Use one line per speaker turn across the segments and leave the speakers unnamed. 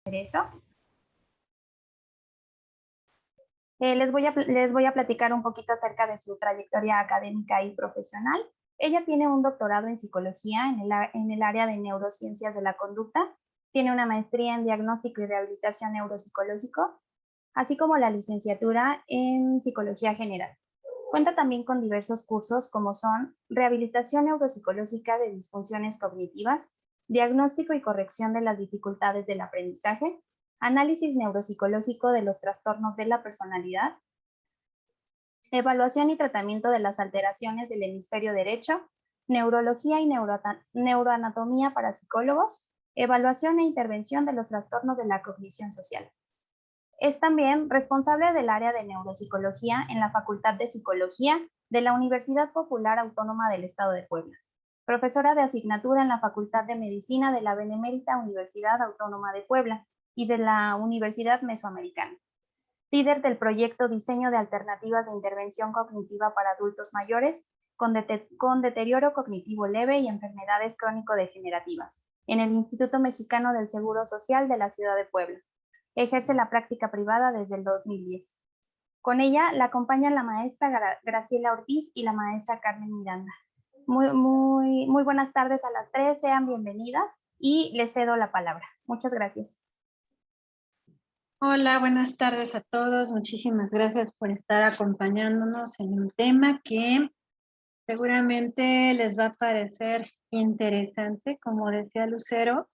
Eso. Les voy a platicar un poquito acerca de su trayectoria académica y profesional. Ella tiene un doctorado en psicología en el área de neurociencias de la conducta, tiene una maestría en diagnóstico y rehabilitación neuropsicológico, así como la licenciatura en psicología general. Cuenta también con diversos cursos como son rehabilitación neuropsicológica de disfunciones cognitivas, diagnóstico y corrección de las dificultades del aprendizaje, análisis neuropsicológico de los trastornos de la personalidad, evaluación y tratamiento de las alteraciones del hemisferio derecho, neurología y neuroanatomía para psicólogos, evaluación e intervención de los trastornos de la cognición social. Es también responsable del área de neuropsicología en la Facultad de Psicología de la Universidad Popular Autónoma del Estado de Puebla, profesora de asignatura en la Facultad de Medicina de la Benemérita Universidad Autónoma de Puebla y de la Universidad Mesoamericana. Líder del proyecto Diseño de Alternativas de Intervención Cognitiva para Adultos Mayores con deterioro cognitivo leve y enfermedades crónico-degenerativas en el Instituto Mexicano del Seguro Social de la Ciudad de Puebla. Ejerce la práctica privada desde el 2010. Con ella la acompañan la maestra Graciela Ortiz y la maestra Carmen Miranda. Muy buenas tardes a las tres, sean bienvenidas y les cedo la palabra. Muchas gracias.
Hola, buenas tardes a todos. Muchísimas gracias por estar acompañándonos en un tema que seguramente les va a parecer interesante. Como decía Lucero,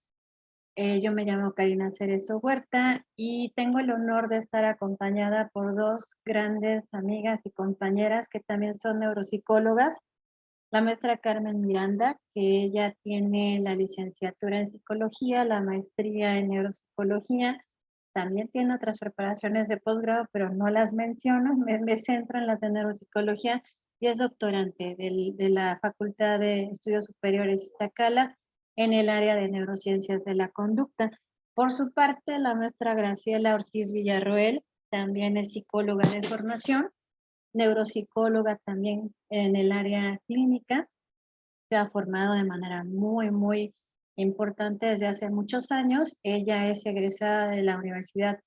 yo me llamo Karina Cerezo Huerta y tengo el honor de estar acompañada por dos grandes amigas y compañeras que también son neuropsicólogas. La maestra Carmen Miranda, que ella tiene la licenciatura en psicología, la maestría en neuropsicología, también tiene otras preparaciones de posgrado, pero no las menciono, me centro en las de neuropsicología y es doctorante de la Facultad de Estudios Superiores Iztacala en el área de neurociencias de la conducta. Por su parte, la maestra Graciela Ortiz Villarroel también es psicóloga de formación, neuropsicóloga también en el área clínica, se ha formado de manera muy importante desde hace muchos años. Ella es egresada de la Universidad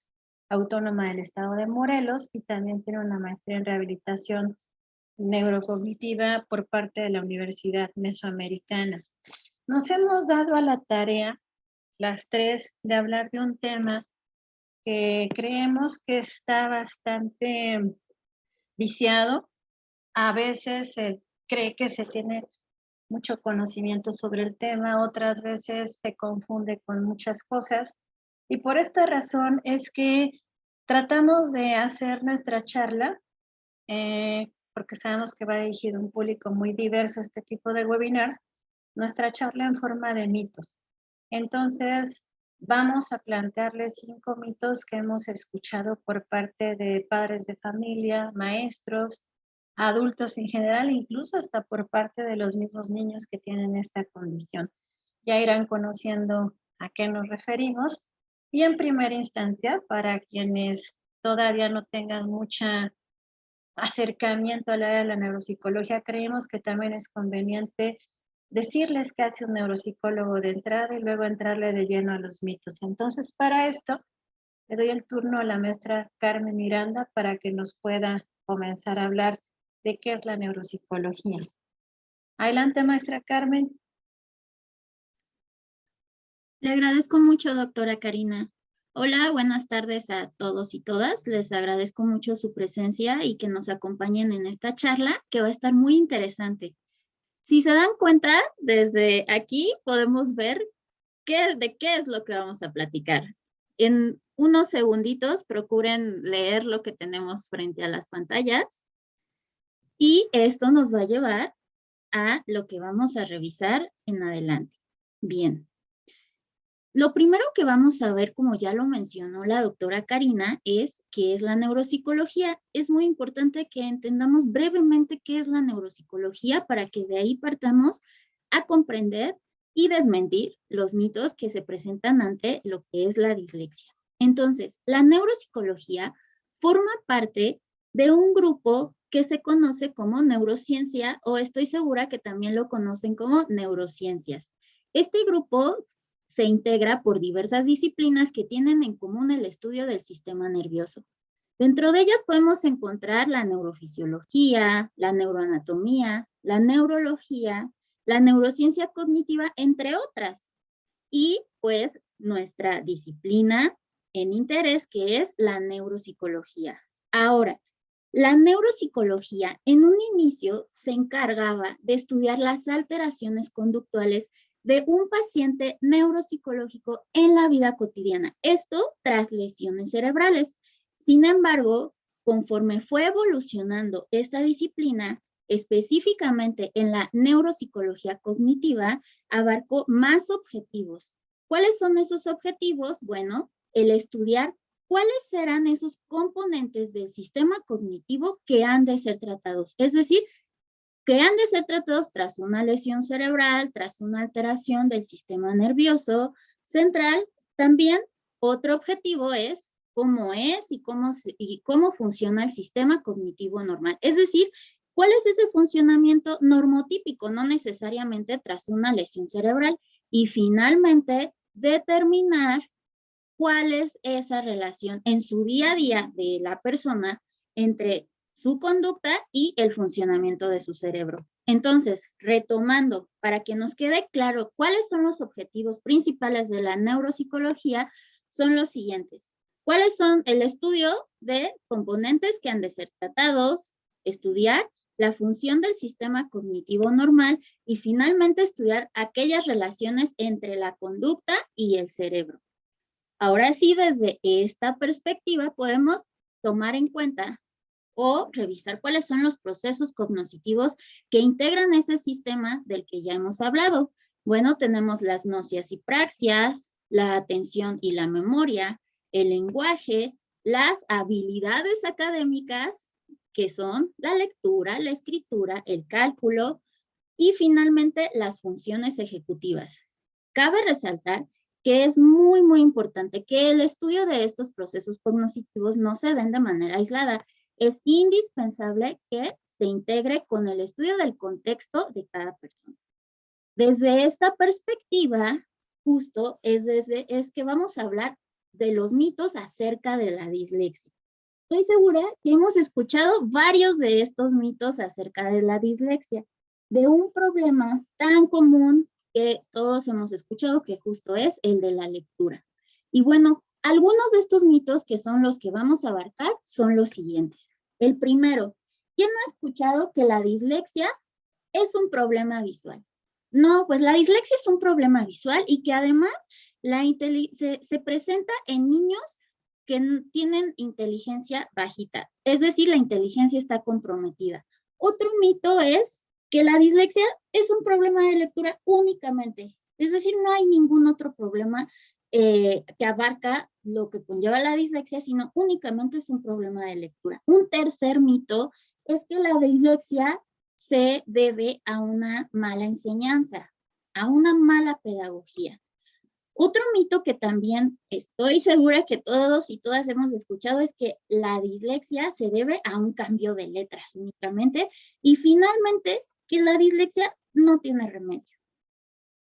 Autónoma del Estado de Morelos y también tiene una maestría en rehabilitación neurocognitiva por parte de la Universidad Mesoamericana. Nos hemos dado a la tarea, las tres, de hablar de un tema que creemos que está bastante viciado. A veces se cree que se tiene mucho conocimiento sobre el tema, otras veces se confunde con muchas cosas. Y por esta razón es que tratamos de hacer nuestra charla, porque sabemos que va dirigido a un público muy diverso este tipo de webinars, nuestra charla en forma de mitos. Entonces, vamos a plantearles 5 mitos que hemos escuchado por parte de padres de familia, maestros, adultos en general, incluso hasta por parte de los mismos niños que tienen esta condición. Ya irán conociendo a qué nos referimos. Y en primera instancia, para quienes todavía no tengan mucho acercamiento al área de la neuropsicología, creemos que también es conveniente decirles qué hace un neuropsicólogo de entrada y luego entrarle de lleno a los mitos. Entonces, para esto, le doy el turno a la maestra Carmen Miranda para que nos pueda comenzar a hablar de qué es la neuropsicología. Adelante, maestra Carmen.
Le agradezco mucho, doctora Karina. Hola, buenas tardes a todos y todas. Les agradezco mucho su presencia y que nos acompañen en esta charla que va a estar muy interesante. Si se dan cuenta, desde aquí podemos ver de qué es lo que vamos a platicar. En unos segunditos procuren leer lo que tenemos frente a las pantallas y esto nos va a llevar a lo que vamos a revisar en adelante. Bien. Lo primero que vamos a ver, como ya lo mencionó la doctora Karina, es qué es la neuropsicología. Es muy importante que entendamos brevemente qué es la neuropsicología para que de ahí partamos a comprender y desmentir los mitos que se presentan ante lo que es la dislexia. Entonces, la neuropsicología forma parte de un grupo que se conoce como neurociencia, o estoy segura que también lo conocen como neurociencias. Este grupo se integra por diversas disciplinas que tienen en común el estudio del sistema nervioso. Dentro de ellas podemos encontrar la neurofisiología, la neuroanatomía, la neurología, la neurociencia cognitiva, entre otras. Y pues nuestra disciplina en interés, que es la neuropsicología. Ahora, la neuropsicología en un inicio se encargaba de estudiar las alteraciones conductuales de un paciente neuropsicológico en la vida cotidiana. Esto tras lesiones cerebrales. Sin embargo, conforme fue evolucionando esta disciplina, específicamente en la neuropsicología cognitiva, abarcó más objetivos. ¿Cuáles son esos objetivos? Bueno, el estudiar cuáles serán esos componentes del sistema cognitivo que han de ser tratados. Es decir, que han de ser tratados tras una lesión cerebral, tras una alteración del sistema nervioso central. También otro objetivo es y cómo funciona el sistema cognitivo normal. Es decir, ¿cuál es ese funcionamiento normotípico? No necesariamente tras una lesión cerebral. Y finalmente, determinar cuál es esa relación en su día a día de la persona entre su conducta y el funcionamiento de su cerebro. Entonces, retomando, para que nos quede claro cuáles son los objetivos principales de la neuropsicología, son los siguientes. ¿Cuáles son el estudio de componentes que han de ser tratados? Estudiar la función del sistema cognitivo normal y finalmente estudiar aquellas relaciones entre la conducta y el cerebro. Ahora sí, desde esta perspectiva podemos tomar en cuenta o revisar cuáles son los procesos cognitivos que integran ese sistema del que ya hemos hablado. Bueno, tenemos las nocias y praxias, la atención y la memoria, el lenguaje, las habilidades académicas, que son la lectura, la escritura, el cálculo y finalmente las funciones ejecutivas. Cabe resaltar que es muy, muy importante que el estudio de estos procesos cognitivos no se den de manera aislada. Es indispensable que se integre con el estudio del contexto de cada persona. Desde esta perspectiva, justo es que vamos a hablar de los mitos acerca de la dislexia. Estoy segura que hemos escuchado varios de estos mitos acerca de la dislexia, de un problema tan común que todos hemos escuchado, que justo es el de la lectura. Y bueno, algunos de estos mitos que son los que vamos a abarcar son los siguientes. El primero, ¿quién no ha escuchado que la dislexia es un problema visual? No, pues la dislexia es un problema visual y que además se presenta en niños que tienen inteligencia bajita, es decir, la inteligencia está comprometida. Otro mito es que la dislexia es un problema de lectura únicamente, es decir, no hay ningún otro problema que abarca lo que conlleva la dislexia, sino únicamente es un problema de lectura. Un tercer mito es que la dislexia se debe a una mala enseñanza, a una mala pedagogía. Otro mito que también estoy segura que todos y todas hemos escuchado es que la dislexia se debe a un cambio de letras únicamente y finalmente que la dislexia no tiene remedio.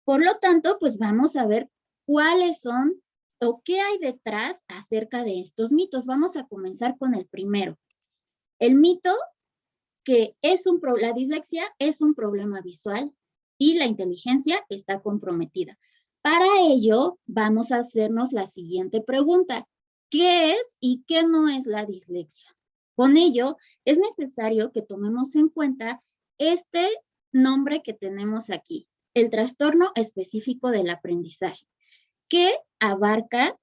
Por lo tanto, pues vamos a ver cuáles son o qué hay detrás acerca de estos mitos. Vamos a comenzar con el primero. El mito que la dislexia es un problema visual y la inteligencia está comprometida. Para ello, vamos a hacernos la siguiente pregunta. ¿Qué es y qué no es la dislexia? Con ello, es necesario que tomemos en cuenta este nombre que tenemos aquí, el trastorno específico del aprendizaje, que abarca,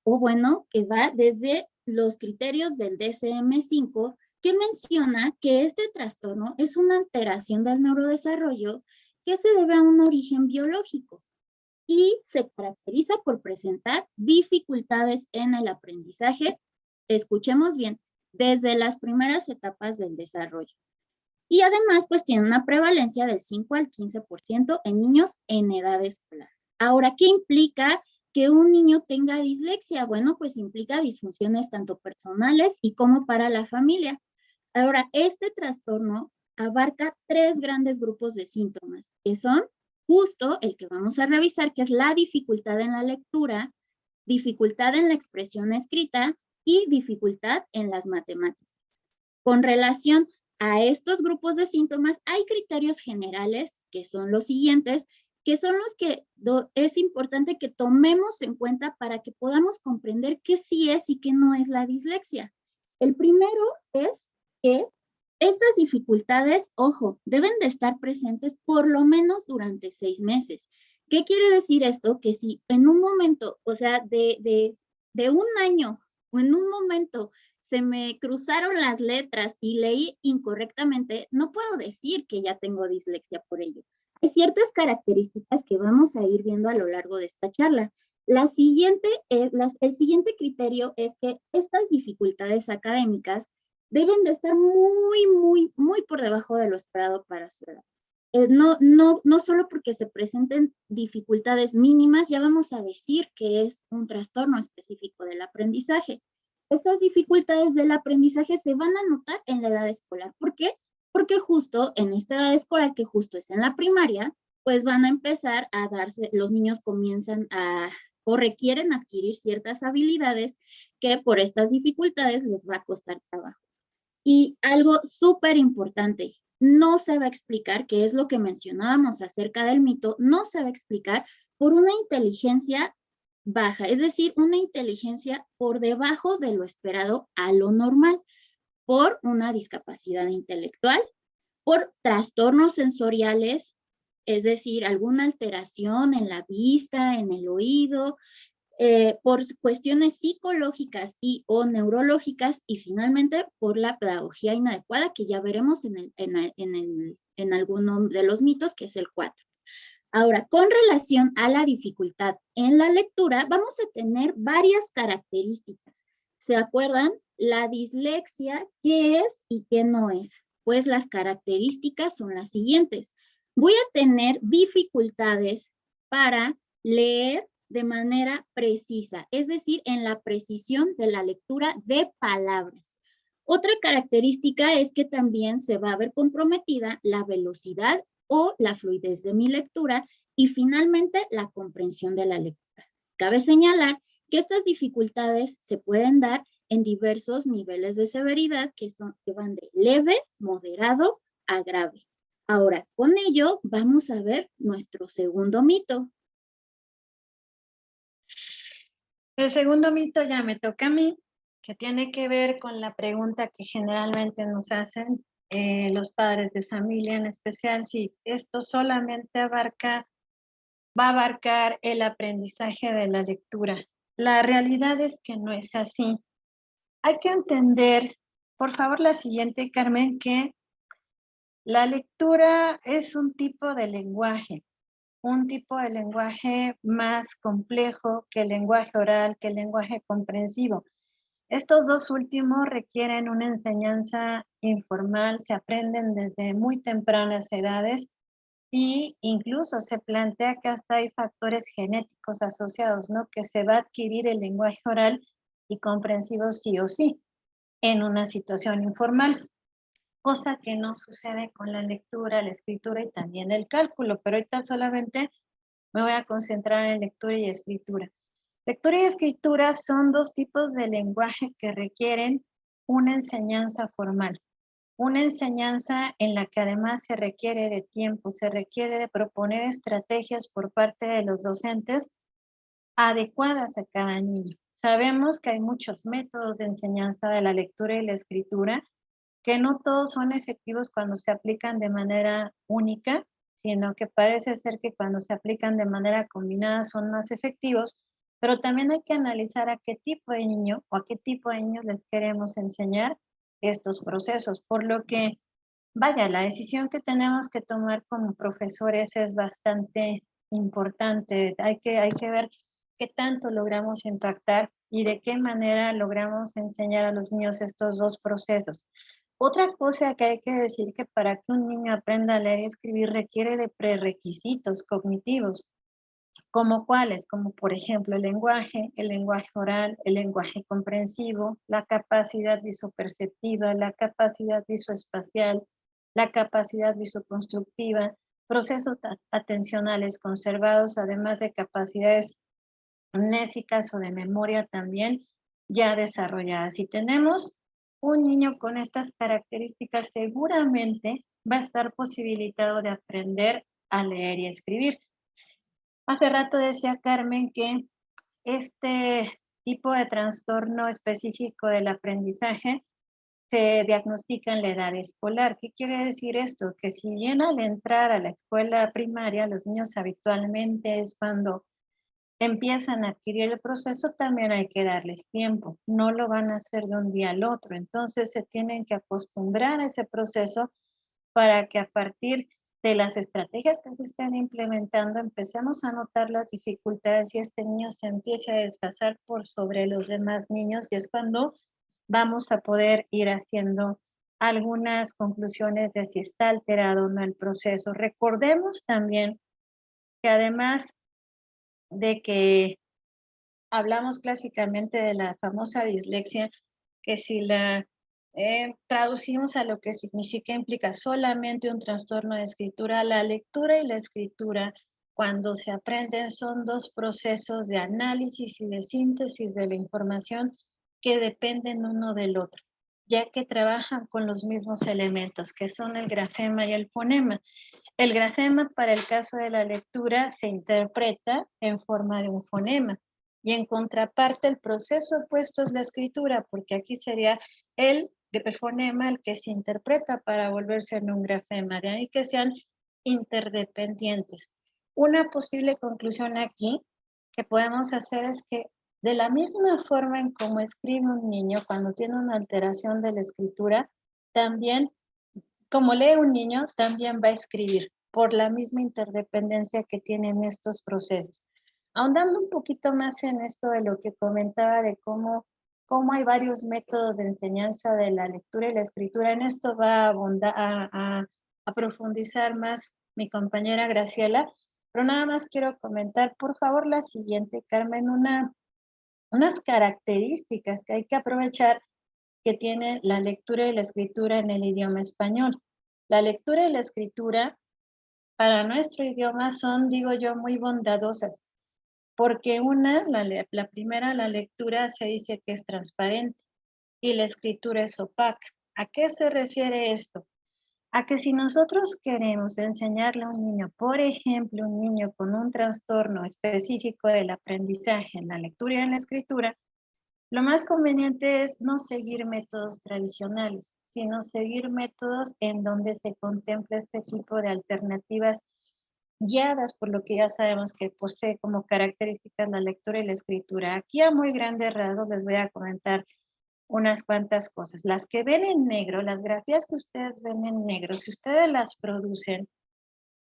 que va desde los criterios del DSM-5, que menciona que este trastorno es una alteración del neurodesarrollo que se debe a un origen biológico y se caracteriza por presentar dificultades en el aprendizaje, escuchemos bien, desde las primeras etapas del desarrollo. Y además, pues tiene una prevalencia del 5 al 15% en niños en edad escolar. Ahora, ¿qué implica que un niño tenga dislexia? Bueno, pues implica disfunciones tanto personales y como para la familia. Ahora, este trastorno abarca 3 grandes grupos de síntomas, que son justo el que vamos a revisar, que es la dificultad en la lectura, dificultad en la expresión escrita y dificultad en las matemáticas. Con relación a estos grupos de síntomas, hay criterios generales que son los siguientes, que son los que es importante que tomemos en cuenta para que podamos comprender qué sí es y qué no es la dislexia. El primero es que estas dificultades, ojo, deben de estar presentes por lo menos durante 6 meses. ¿Qué quiere decir esto? Que si en un momento, o sea, de un año o en un momento se me cruzaron las letras y leí incorrectamente, no puedo decir que ya tengo dislexia por ello. Hay ciertas características que vamos a ir viendo a lo largo de esta charla. El siguiente criterio es que estas dificultades académicas deben de estar muy por debajo de lo esperado para su edad. No solo porque se presenten dificultades mínimas, ya vamos a decir que es un trastorno específico del aprendizaje. Estas dificultades del aprendizaje se van a notar en la edad escolar. ¿Por qué? Porque justo en esta edad escolar, que justo es en la primaria, pues van a empezar a darse, los niños comienzan a o requieren adquirir ciertas habilidades que por estas dificultades les va a costar trabajo. Y algo súper importante, no se va a explicar, que es lo que mencionábamos acerca del mito, no se va a explicar por una inteligencia baja, es decir, una inteligencia por debajo de lo esperado a lo normal, por una discapacidad intelectual, por trastornos sensoriales, es decir, alguna alteración en la vista, en el oído, por cuestiones psicológicas y o neurológicas y finalmente por la pedagogía inadecuada que ya veremos en alguno de los mitos, que es el 4. Ahora, con relación a la dificultad en la lectura, vamos a tener varias características. ¿Se acuerdan? La dislexia, ¿qué es y qué no es? Pues las características son las siguientes. Voy a tener dificultades para leer de manera precisa, es decir, en la precisión de la lectura de palabras. Otra característica es que también se va a ver comprometida la velocidad o la fluidez de mi lectura y finalmente la comprensión de la lectura. Cabe señalar que estas dificultades se pueden dar en diversos niveles de severidad que van de leve, moderado a grave. Ahora, con ello vamos a ver nuestro segundo mito.
El segundo mito ya me toca a mí, que tiene que ver con la pregunta que generalmente nos hacen los padres de familia, en especial si esto solamente va a abarcar el aprendizaje de la lectura. La realidad es que no es así. Hay que entender, por favor, la siguiente, Carmen, que la lectura es un tipo de lenguaje más complejo que el lenguaje oral, que el lenguaje comprensivo. Estos dos últimos requieren una enseñanza informal, se aprenden desde muy tempranas edades y incluso se plantea que hasta hay factores genéticos asociados, ¿no? Que se va a adquirir el lenguaje oral y comprensivo sí o sí en una situación informal, cosa que no sucede con la lectura, la escritura y también el cálculo, pero ahorita solamente me voy a concentrar en lectura y escritura. Lectura y escritura son dos tipos de lenguaje que requieren una enseñanza formal. Una enseñanza en la que además se requiere de tiempo, se requiere de proponer estrategias por parte de los docentes adecuadas a cada niño. Sabemos que hay muchos métodos de enseñanza de la lectura y la escritura, que no todos son efectivos cuando se aplican de manera única, sino que parece ser que cuando se aplican de manera combinada son más efectivos, pero también hay que analizar a qué tipo de niño o a qué tipo de niños les queremos enseñar estos procesos, por lo que, vaya, la decisión que tenemos que tomar como profesores es bastante importante. Hay que ver qué tanto logramos impactar y de qué manera logramos enseñar a los niños estos dos procesos. Otra cosa que hay que decir que para que un niño aprenda a leer y escribir requiere de prerequisitos cognitivos, como cuáles, como por ejemplo el lenguaje oral, el lenguaje comprensivo, la capacidad visoperceptiva, la capacidad visoespacial, la capacidad visoconstructiva, procesos atencionales conservados, además de capacidades amnésicas o de memoria también ya desarrolladas. Si tenemos un niño con estas características, seguramente va a estar posibilitado de aprender a leer y escribir. Hace rato decía Carmen que este tipo de trastorno específico del aprendizaje se diagnostica en la edad escolar. ¿Qué quiere decir esto? Que si bien al entrar a la escuela primaria, los niños habitualmente es cuando empiezan a adquirir el proceso, también hay que darles tiempo. No lo van a hacer de un día al otro. Entonces se tienen que acostumbrar a ese proceso para que a partir de las estrategias que se estén implementando empecemos a notar las dificultades y este niño se empiece a desfasar por sobre los demás niños y es cuando vamos a poder ir haciendo algunas conclusiones de si está alterado o no el proceso. Recordemos también que además de que hablamos clásicamente de la famosa dislexia, que si la traducimos a lo que significa, implica solamente un trastorno de escritura, la lectura y la escritura, cuando se aprenden, son dos procesos de análisis y de síntesis de la información que dependen uno del otro, ya que trabajan con los mismos elementos, que son el grafema y el fonema. El grafema, para el caso de la lectura, se interpreta en forma de un fonema. Y en contraparte, el proceso opuesto es la escritura, porque aquí sería el fonema el que se interpreta para volverse en un grafema. De ahí que sean interdependientes. Una posible conclusión aquí que podemos hacer es que de la misma forma en cómo escribe un niño cuando tiene una alteración de la escritura, también como lee un niño, también va a escribir por la misma interdependencia que tienen estos procesos. Ahondando un poquito más en esto de lo que comentaba de cómo hay varios métodos de enseñanza de la lectura y la escritura, en esto va a profundizar más mi compañera Graciela, pero nada más quiero comentar, por favor, la siguiente, Carmen, unas características que hay que aprovechar que tiene la lectura y la escritura en el idioma español. La lectura y la escritura para nuestro idioma son, digo yo, muy bondadosas, porque la primera, la lectura se dice que es transparente y la escritura es opaca. ¿A qué se refiere esto? A que si nosotros queremos enseñarle a un niño, por ejemplo, un niño con un trastorno específico del aprendizaje en la lectura y en la escritura, lo más conveniente es no seguir métodos tradicionales, sino seguir métodos en donde se contempla este tipo de alternativas guiadas por lo que ya sabemos que posee como características la lectura y la escritura. Aquí a muy grandes rasgos les voy a comentar unas cuantas cosas. Las que ven en negro, las grafías que ustedes ven en negro, si ustedes las producen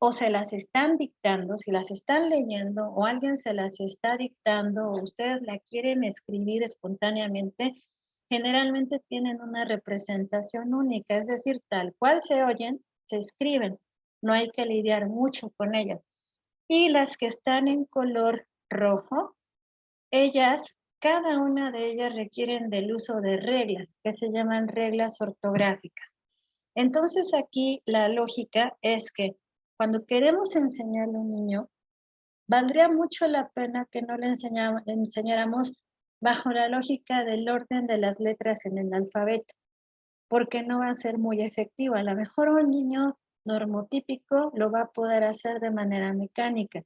o se las están dictando, si las están leyendo o alguien se las está dictando o ustedes la quieren escribir espontáneamente, generalmente tienen una representación única, es decir, tal cual se oyen, se escriben. No hay que lidiar mucho con ellas. Y las que están en color rojo, ellas, cada una de ellas requieren del uso de reglas, que se llaman reglas ortográficas. Entonces aquí la lógica es que cuando queremos enseñarle a un niño, valdría mucho la pena que no le enseñáramos bajo la lógica del orden de las letras en el alfabeto, porque no va a ser muy efectivo. A lo mejor un niño normotípico lo va a poder hacer de manera mecánica,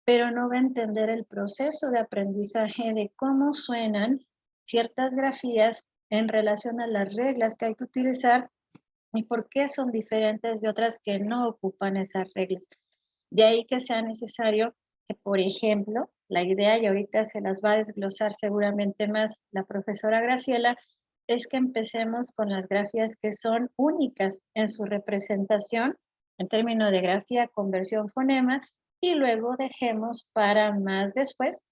pero no va a entender el proceso de aprendizaje de cómo suenan ciertas grafías en relación a las reglas que hay que utilizar y por qué son diferentes de otras que no ocupan esas reglas. De ahí que sea necesario que, por ejemplo, la idea, y ahorita se las va a desglosar seguramente más la profesora Graciela, es que empecemos con las grafías que son únicas en su representación, en términos de grafía, conversión, fonema, y luego dejemos para más después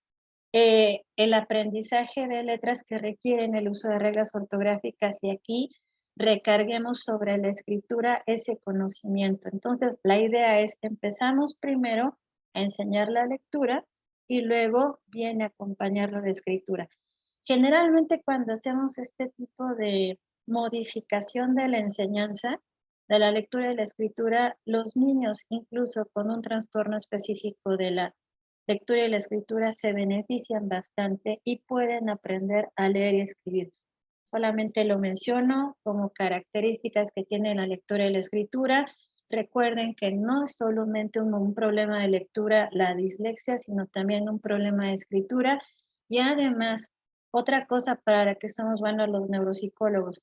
el aprendizaje de letras que requieren el uso de reglas ortográficas y aquí recarguemos sobre la escritura ese conocimiento. Entonces, la idea es empezamos primero a enseñar la lectura y luego viene a acompañarlo de escritura. Generalmente cuando hacemos este tipo de modificación de la enseñanza, de la lectura y la escritura, los niños, incluso con un trastorno específico de la lectura y la escritura, se benefician bastante y pueden aprender a leer y escribir. Solamente lo menciono como características que tiene la lectura y la escritura. Recuerden que no es solamente un problema de lectura la dislexia, sino también un problema de escritura. Y además, otra cosa para la que estamos buenos los neuropsicólogos,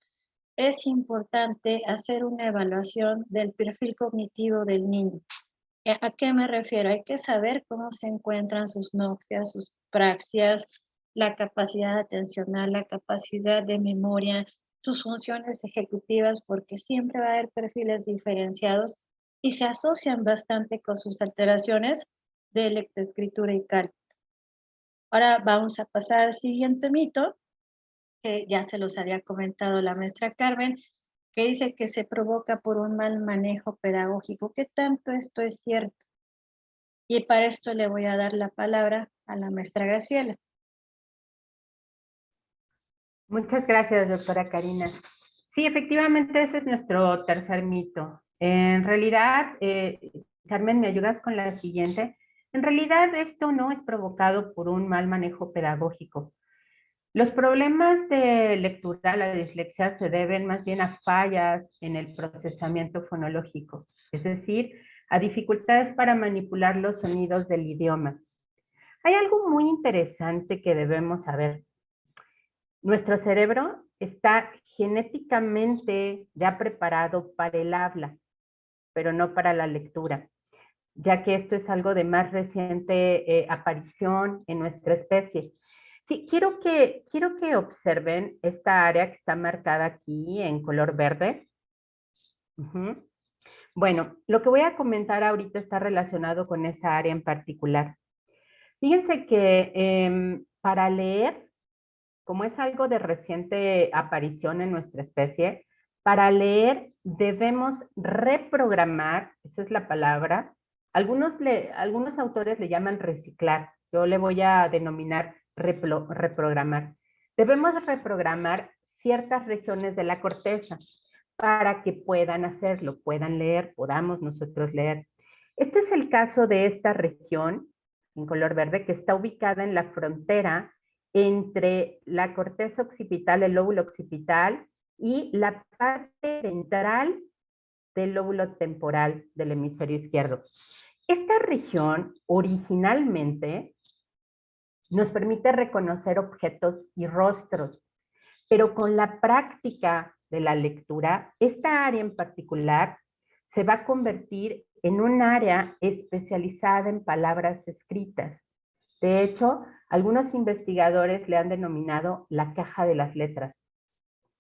es importante hacer una evaluación del perfil cognitivo del niño. ¿A qué me refiero? Hay que saber cómo se encuentran sus noxias, sus praxias, la capacidad atencional, la capacidad de memoria, sus funciones ejecutivas, porque siempre va a haber perfiles diferenciados y se asocian bastante con sus alteraciones de lectoescritura y cálculo. Ahora vamos a pasar al siguiente mito, que ya se los había comentado la maestra Carmen, que dice que se provoca por un mal manejo pedagógico. ¿Qué tanto esto es cierto? Y para esto le voy a dar la palabra a la maestra Graciela.
Muchas gracias, doctora Karina. Sí, efectivamente, ese es nuestro tercer mito. En realidad, Carmen, ¿me ayudas con la siguiente? En realidad, esto no es provocado por un mal manejo pedagógico. Los problemas de lectura, la dislexia, se deben más bien a fallas en el procesamiento fonológico, es decir, a dificultades para manipular los sonidos del idioma. Hay algo muy interesante que debemos saber. Nuestro cerebro está genéticamente ya preparado para el habla, pero no para la lectura, ya que esto es algo de más reciente aparición en nuestra especie. Sí, quiero que observen esta área que está marcada aquí en color verde. Bueno, lo que voy a comentar ahorita está relacionado con esa área en particular. Fíjense que para leer, como es algo de reciente aparición en nuestra especie, para leer debemos reprogramar, esa es la palabra. Algunos autores le llaman reciclar, yo le voy a denominar reprogramar. Debemos reprogramar ciertas regiones de la corteza para que puedan hacerlo, puedan leer, podamos nosotros leer. Este es el caso de esta región en color verde que está ubicada en la frontera entre la corteza occipital, el lóbulo occipital, y la parte ventral del lóbulo temporal del hemisferio izquierdo. Esta región originalmente nos permite reconocer objetos y rostros, pero con la práctica de la lectura, esta área en particular se va a convertir en un área especializada en palabras escritas. De hecho, algunos investigadores le han denominado la caja de las letras.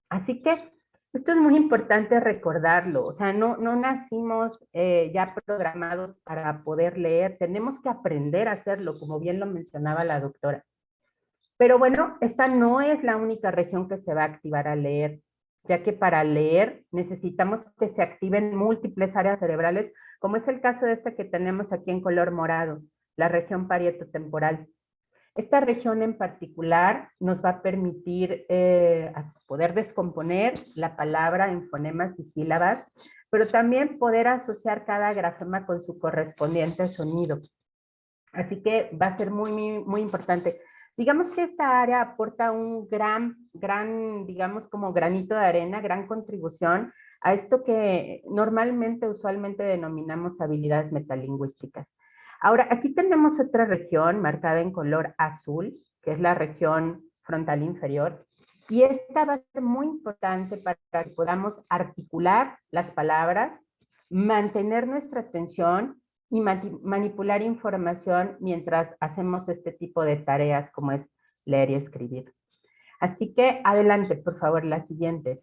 Así que esto es muy importante recordarlo. O sea, no nacimos ya programados para poder leer. Tenemos que aprender a hacerlo, como bien lo mencionaba la doctora. Pero bueno, esta no es la única región que se va a activar al leer, ya que para leer necesitamos que se activen múltiples áreas cerebrales, como es el caso de esta que tenemos aquí en color morado, la región parietotemporal. Esta región en particular nos va a permitir poder descomponer la palabra en fonemas y sílabas, pero también poder asociar cada grafema con su correspondiente sonido. Así que va a ser muy importante. Digamos que esta área aporta un gran, digamos, como granito de arena, gran contribución a esto que normalmente, usualmente denominamos habilidades metalingüísticas. Ahora, aquí tenemos otra región marcada en color azul, que es la región frontal inferior, y esta va a ser muy importante para que podamos articular las palabras, mantener nuestra atención y manipular información mientras hacemos este tipo de tareas como es leer y escribir. Así que adelante, por favor, la siguiente.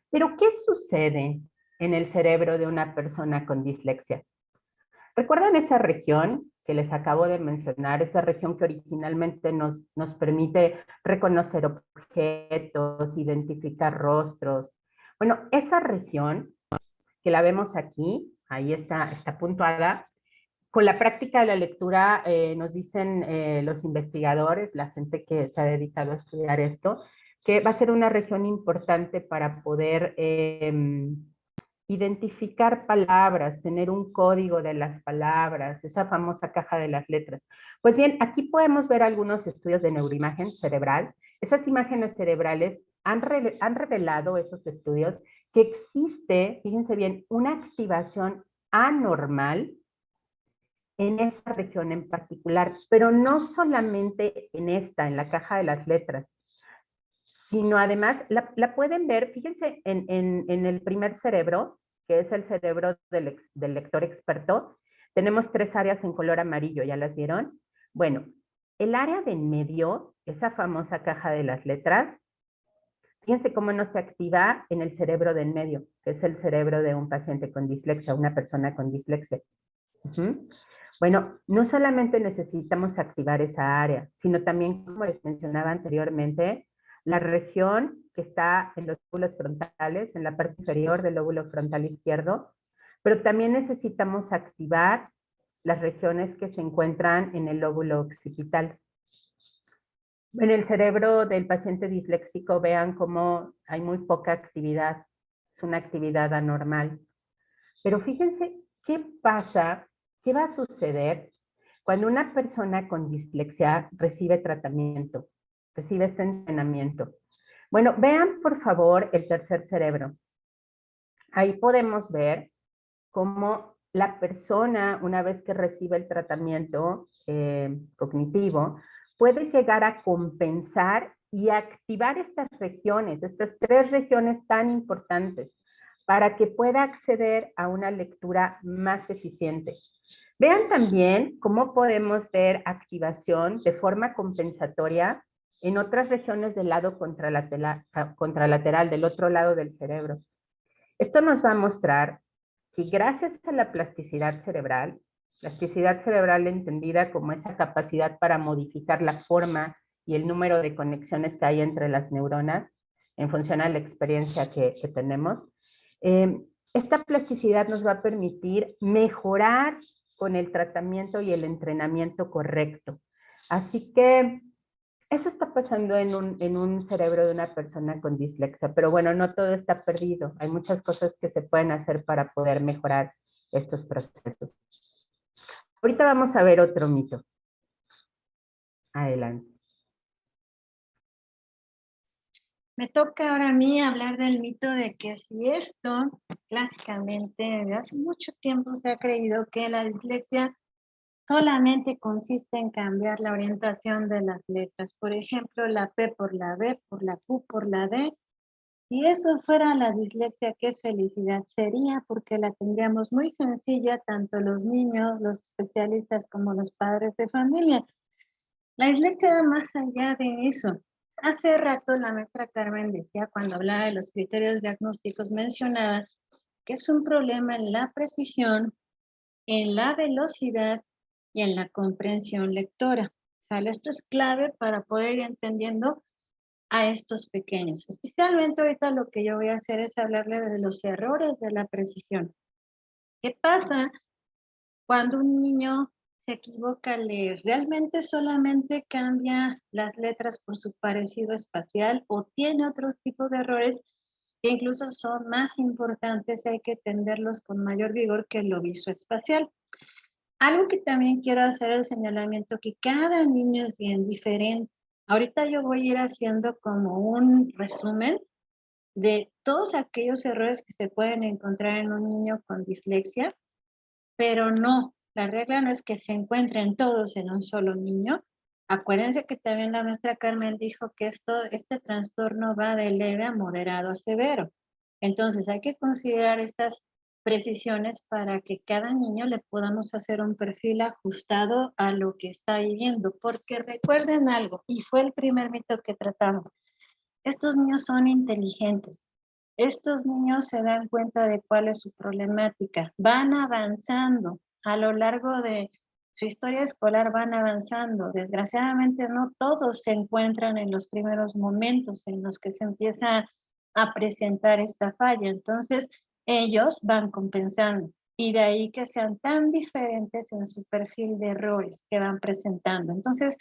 Pero, ¿qué sucede en el cerebro de una persona con dislexia? ¿Recuerdan esa región que les acabo de mencionar? Esa región que originalmente nos permite reconocer objetos, identificar rostros. Bueno, esa región que la vemos aquí, ahí está puntuada. Con la práctica de la lectura nos dicen los investigadores, la gente que se ha dedicado a estudiar esto, que va a ser una región importante para poder identificar palabras, tener un código de las palabras, esa famosa caja de las letras. Pues bien, aquí podemos ver algunos estudios de neuroimagen cerebral. Esas imágenes cerebrales han revelado, esos estudios, que existe, fíjense bien, una activación anormal en esa región en particular, pero no solamente en esta, en la caja de las letras, sino además la pueden ver, fíjense, en el primer cerebro, que es el cerebro del lector experto, tenemos 3 áreas en color amarillo, ¿ya las vieron? Bueno, el área de en medio, esa famosa caja de las letras, fíjense cómo no se activa en el cerebro de en medio, que es el cerebro de un paciente con dislexia, una persona con dislexia. Bueno, no solamente necesitamos activar esa área, sino también, como les mencionaba anteriormente, la región que está en los lóbulos frontales, en la parte inferior del lóbulo frontal izquierdo, pero también necesitamos activar las regiones que se encuentran en el lóbulo occipital. En el cerebro del paciente disléxico vean cómo hay muy poca actividad, es una actividad anormal. Pero fíjense qué pasa, qué va a suceder cuando una persona con dislexia recibe tratamiento, recibe este entrenamiento. Bueno, vean por favor el tercer cerebro. Ahí podemos ver cómo la persona, una vez que recibe el tratamiento cognitivo, puede llegar a compensar y activar estas regiones, estas 3 regiones tan importantes, para que pueda acceder a una lectura más eficiente. Vean también cómo podemos ver activación de forma compensatoria en otras regiones del lado contralateral, del otro lado del cerebro. Esto nos va a mostrar que gracias a la plasticidad cerebral entendida como esa capacidad para modificar la forma y el número de conexiones que hay entre las neuronas en función a la experiencia que tenemos, esta plasticidad nos va a permitir mejorar con el tratamiento y el entrenamiento correcto. Así que eso está pasando en un cerebro de una persona con dislexia, pero bueno, no todo está perdido. Hay muchas cosas que se pueden hacer para poder mejorar estos procesos. Ahorita vamos a ver otro mito. Adelante.
Me toca ahora a mí hablar del mito de que si esto, clásicamente, desde hace mucho tiempo se ha creído que la dislexia solamente consiste en cambiar la orientación de las letras. Por ejemplo, la P por la B, por la Q, por la D. Si eso fuera la dislexia, qué felicidad sería, porque la tendríamos muy sencilla, tanto los niños, los especialistas, como los padres de familia. La dislexia va más allá de eso. Hace rato la maestra Carmen decía, cuando hablaba de los criterios diagnósticos, mencionaba que es un problema en la precisión, en la velocidad y en la comprensión lectora. Esto es clave para poder ir entendiendo a estos pequeños. Especialmente ahorita lo que yo voy a hacer es hablarle de los errores de la precisión. ¿Qué pasa cuando un niño se equivoca al leer? ¿Realmente solamente cambia las letras por su parecido espacial o tiene otros tipos de errores que incluso son más importantes y hay que atenderlos con mayor vigor que lo visoespacial? Algo que también quiero hacer el señalamiento que cada niño es bien diferente. Ahorita yo voy a ir haciendo como un resumen de todos aquellos errores que se pueden encontrar en un niño con dislexia, pero no, la regla no es que se encuentren todos en un solo niño. Acuérdense que también la maestra Carmen dijo que este trastorno va de leve a moderado a severo. Entonces hay que considerar estas precisiones para que cada niño le podamos hacer un perfil ajustado a lo que está viviendo. Porque recuerden algo, y fue el primer mito que tratamos, estos niños son inteligentes. Estos niños se dan cuenta de cuál es su problemática. Van avanzando a lo largo de su historia escolar, van avanzando. Desgraciadamente no todos se encuentran en los primeros momentos en los que se empieza a presentar esta falla. Entonces ellos van compensando. Y de ahí que sean tan diferentes en su perfil de errores que van presentando. Entonces,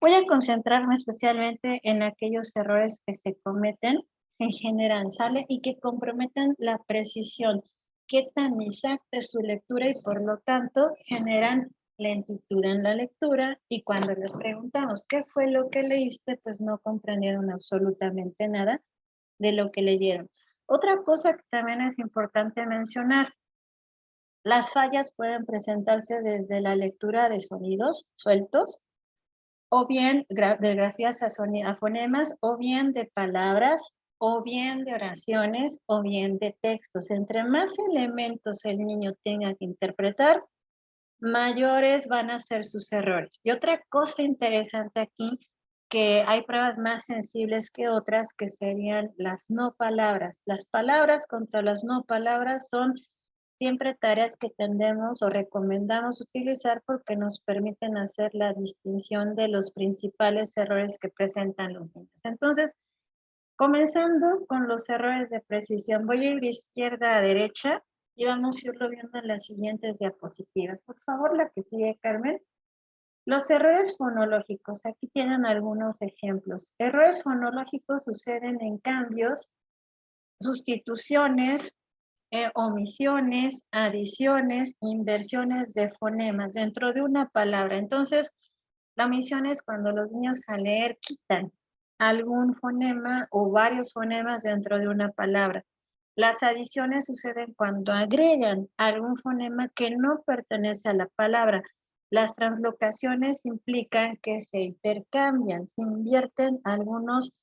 Voy a concentrarme especialmente en aquellos errores que se cometen en general, ¿sale? Y que comprometen la precisión. Qué tan exacta es su lectura y por lo tanto generan lentitud en la lectura, y cuando les preguntamos qué fue lo que leíste, pues no comprendieron absolutamente nada de lo que leyeron. Otra cosa que también es importante mencionar, las fallas pueden presentarse desde la lectura de sonidos sueltos, o bien de grafías a fonemas, o bien de palabras, o bien de oraciones, o bien de textos. Entre más elementos el niño tenga que interpretar, mayores van a ser sus errores. Y otra cosa interesante aquí, que hay pruebas más sensibles que otras, que serían las no palabras. Las palabras contra las no palabras son siempre tareas que tendemos o recomendamos utilizar porque nos permiten hacer la distinción de los principales errores que presentan los niños. Entonces, comenzando con los errores de precisión, voy a ir de izquierda a derecha y vamos a irlo viendo en las siguientes diapositivas. Por favor, la que sigue, Carmen. Los errores fonológicos, aquí tienen algunos ejemplos. Errores fonológicos suceden en cambios, sustituciones, omisiones, adiciones, inversiones de fonemas dentro de una palabra. Entonces, la omisión es cuando los niños al leer quitan algún fonema o varios fonemas dentro de una palabra. Las adiciones suceden cuando agregan algún fonema que no pertenece a la palabra. Las translocaciones implican que se intercambian, se invierten algunos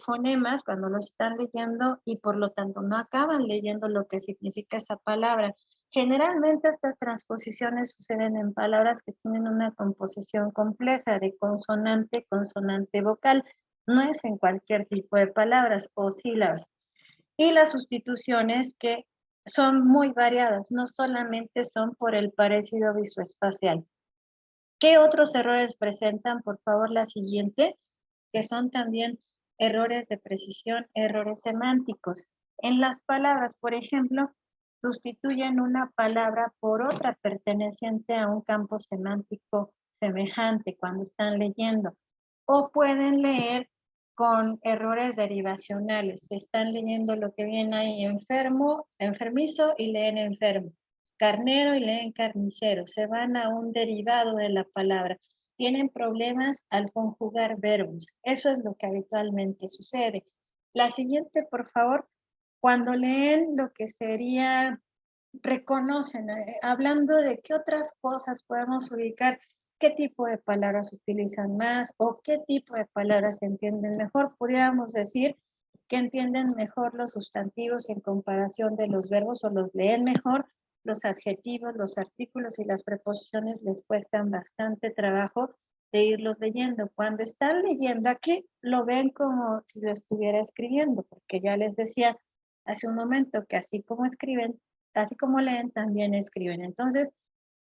fonemas cuando los están leyendo y por lo tanto no acaban leyendo lo que significa esa palabra. Generalmente estas transposiciones suceden en palabras que tienen una composición compleja de consonante, consonante vocal. No es en cualquier tipo de palabras o sílabas. Y las sustituciones que son muy variadas, no solamente son por el parecido visoespacial. ¿Qué otros errores presentan? Por favor, la siguiente, que son también errores de precisión, errores semánticos. En las palabras, por ejemplo, sustituyen una palabra por otra perteneciente a un campo semántico semejante cuando están leyendo. O pueden leer con errores derivacionales. Están leyendo lo que viene ahí, enfermo, enfermizo, y leen enfermo. Carnero y leen carnicero. Se van a un derivado de la palabra. Tienen problemas al conjugar verbos. Eso es lo que habitualmente sucede. La siguiente, por favor. Cuando leen lo que sería, reconocen, hablando de qué otras cosas podemos ubicar, qué tipo de palabras utilizan más o qué tipo de palabras entienden mejor. Pudiéramos decir que entienden mejor los sustantivos en comparación de los verbos, o los leen mejor. Los adjetivos, los artículos y las preposiciones les cuestan bastante trabajo de irlos leyendo. Cuando están leyendo aquí, lo ven como si lo estuviera escribiendo, porque ya les decía hace un momento que así como escriben, así como leen, también escriben. Entonces,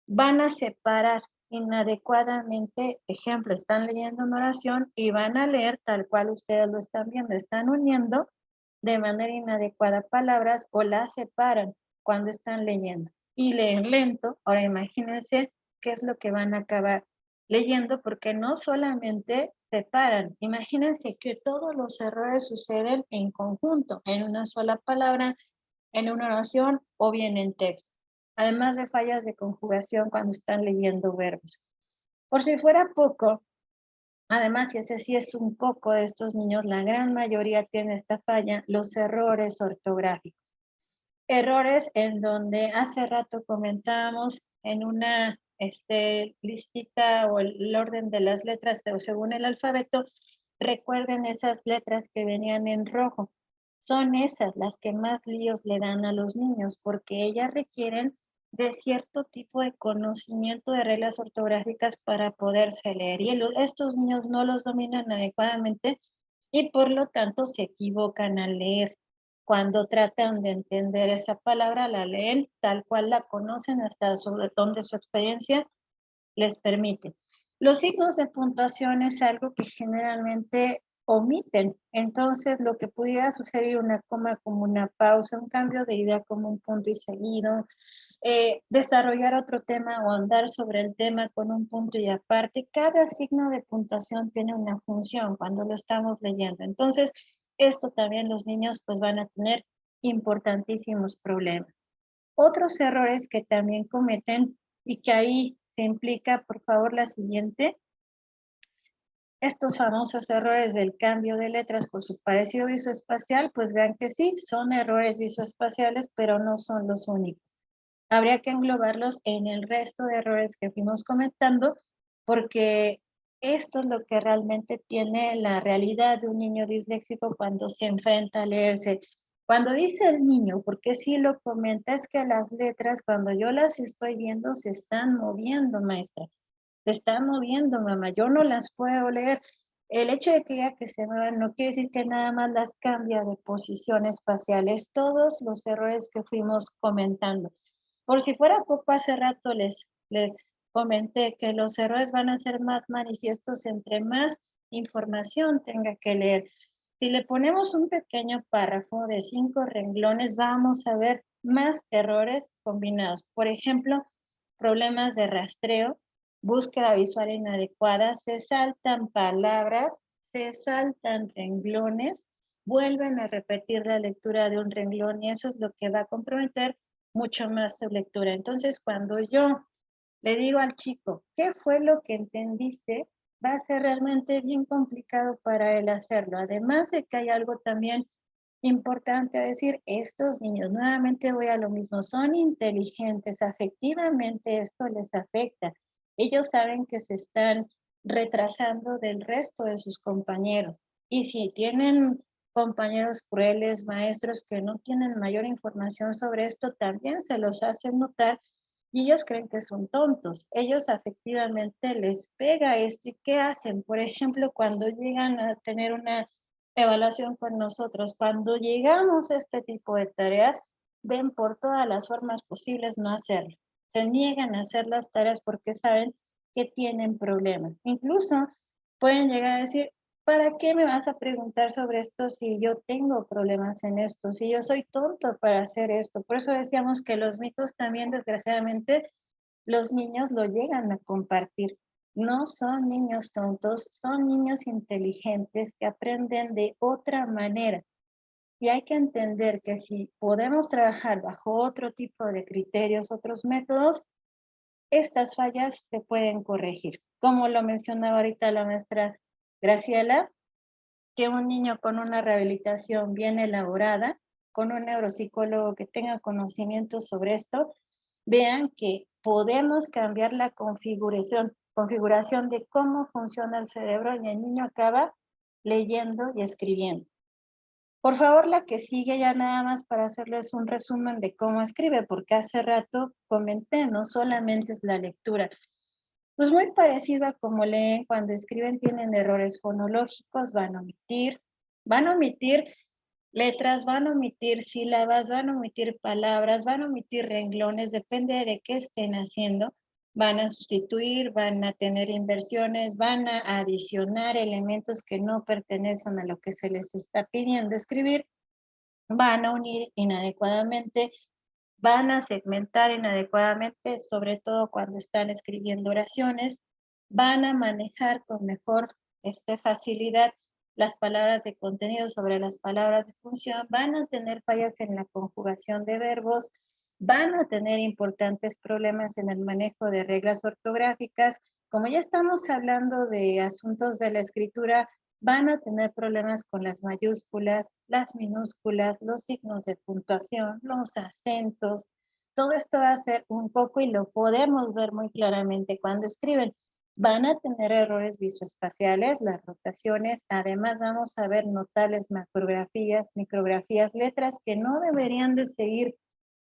van a separar inadecuadamente, ejemplo, están leyendo una oración y van a leer tal cual ustedes lo están viendo. Están uniendo de manera inadecuada palabras o las separan cuando están leyendo. Y leen lento. Ahora imagínense qué es lo que van a acabar leyendo, porque no solamente separan. Imagínense que todos los errores suceden en conjunto, en una sola palabra, en una oración o bien en texto. Además de fallas de conjugación cuando están leyendo verbos. Por si fuera poco, además, y ese sí es un poco de estos niños, la gran mayoría tiene esta falla, los errores ortográficos. Errores en donde hace rato comentábamos en una listita o el orden de las letras o según el alfabeto, recuerden esas letras que venían en rojo. Son esas las que más líos le dan a los niños porque ellas requieren de cierto tipo de conocimiento de reglas ortográficas para poderse leer. Y estos niños no los dominan adecuadamente y por lo tanto se equivocan al leer. Cuando tratan de entender esa palabra, la leen tal cual la conocen hasta sobre donde su experiencia les permite. Los signos de puntuación es algo que generalmente omiten. Entonces, lo que pudiera sugerir una coma como una pausa, un cambio de idea como un punto y seguido, desarrollar otro tema o andar sobre el tema con un punto y aparte. Cada signo de puntuación tiene una función cuando lo estamos leyendo. Entonces, esto también los niños pues van a tener importantísimos problemas. Otros errores que también cometen y que ahí se implica, por favor, la siguiente. Estos famosos errores del cambio de letras por su parecido visoespacial, pues vean que sí, son errores visoespaciales, pero no son los únicos. Habría que englobarlos en el resto de errores que fuimos comentando, porque esto es lo que realmente tiene la realidad de un niño disléxico cuando se enfrenta a leerse. Cuando dice el niño, porque sí lo comenta, es que las letras, cuando yo las estoy viendo, se están moviendo, maestra. Se están moviendo, mamá. Yo no las puedo leer. El hecho de que diga que se muevan no quiere decir que nada más las cambia de posición espaciales. Todos los errores que fuimos comentando. Por si fuera poco, hace rato les comenté que los errores van a ser más manifiestos entre más información tenga que leer. Si le ponemos un pequeño párrafo de 5 renglones, vamos a ver más errores combinados. Por ejemplo, problemas de rastreo, búsqueda visual inadecuada, se saltan palabras, se saltan renglones, vuelven a repetir la lectura de un renglón y eso es lo que va a comprometer mucho más su lectura. Entonces, cuando yo le digo al chico, ¿qué fue lo que entendiste? Va a ser realmente bien complicado para él hacerlo. Además de que hay algo también importante a decir, estos niños, nuevamente voy a lo mismo, son inteligentes, afectivamente esto les afecta. Ellos saben que se están retrasando del resto de sus compañeros. Y si tienen compañeros crueles, maestros que no tienen mayor información sobre esto, también se los hacen notar y ellos creen que son tontos. Ellos afectivamente les pega esto. ¿Y qué hacen? Por ejemplo, cuando llegan a tener una evaluación con nosotros, cuando llegamos a este tipo de tareas, ven por todas las formas posibles no hacerlo. Se niegan a hacer las tareas porque saben que tienen problemas. Incluso pueden llegar a decir, ¿para qué me vas a preguntar sobre esto si yo tengo problemas en esto? Si yo soy tonto para hacer esto. Por eso decíamos que los mitos también, desgraciadamente, los niños lo llegan a compartir. No son niños tontos, son niños inteligentes que aprenden de otra manera. Y hay que entender que si podemos trabajar bajo otro tipo de criterios, otros métodos, estas fallas se pueden corregir. Como lo mencionaba ahorita la maestra Graciela, que un niño con una rehabilitación bien elaborada, con un neuropsicólogo que tenga conocimiento sobre esto, vean que podemos cambiar la configuración de cómo funciona el cerebro y el niño acaba leyendo y escribiendo. Por favor, la que sigue ya nada más para hacerles un resumen de cómo escribe, porque hace rato comenté, no solamente es la lectura. Pues muy parecido a como leen cuando escriben, tienen errores fonológicos, van a omitir letras, van a omitir sílabas, van a omitir palabras, van a omitir renglones, depende de qué estén haciendo. Van a sustituir, van a tener inversiones, van a adicionar elementos que no pertenecen a lo que se les está pidiendo escribir, van a unir inadecuadamente, van a segmentar inadecuadamente, sobre todo cuando están escribiendo oraciones, van a manejar con mejor facilidad las palabras de contenido sobre las palabras de función, van a tener fallas en la conjugación de verbos, van a tener importantes problemas en el manejo de reglas ortográficas. Como ya estamos hablando de asuntos de la escritura, van a tener problemas con las mayúsculas, las minúsculas, los signos de puntuación, los acentos. Todo esto va a ser un poco, y lo podemos ver muy claramente cuando escriben. Van a tener errores visoespaciales, las rotaciones. Además vamos a ver notables macrografías, micrografías, letras que no deberían de seguir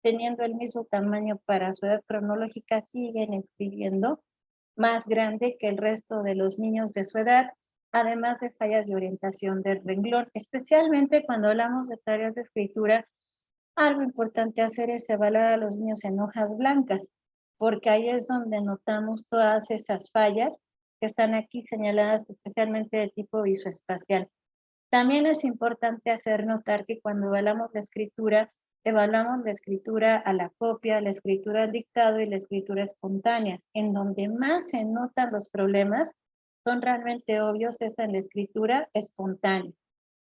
teniendo el mismo tamaño para su edad cronológica, siguen escribiendo más grande que el resto de los niños de su edad, además de fallas de orientación del renglón, especialmente cuando hablamos de tareas de escritura. Algo importante hacer es evaluar a los niños en hojas blancas, porque ahí es donde notamos todas esas fallas que están aquí señaladas, especialmente de tipo visoespacial. También es importante hacer notar que cuando evaluamos la escritura a la copia, la escritura al dictado y la escritura espontánea. En donde más se notan los problemas son realmente obvios es en la escritura espontánea.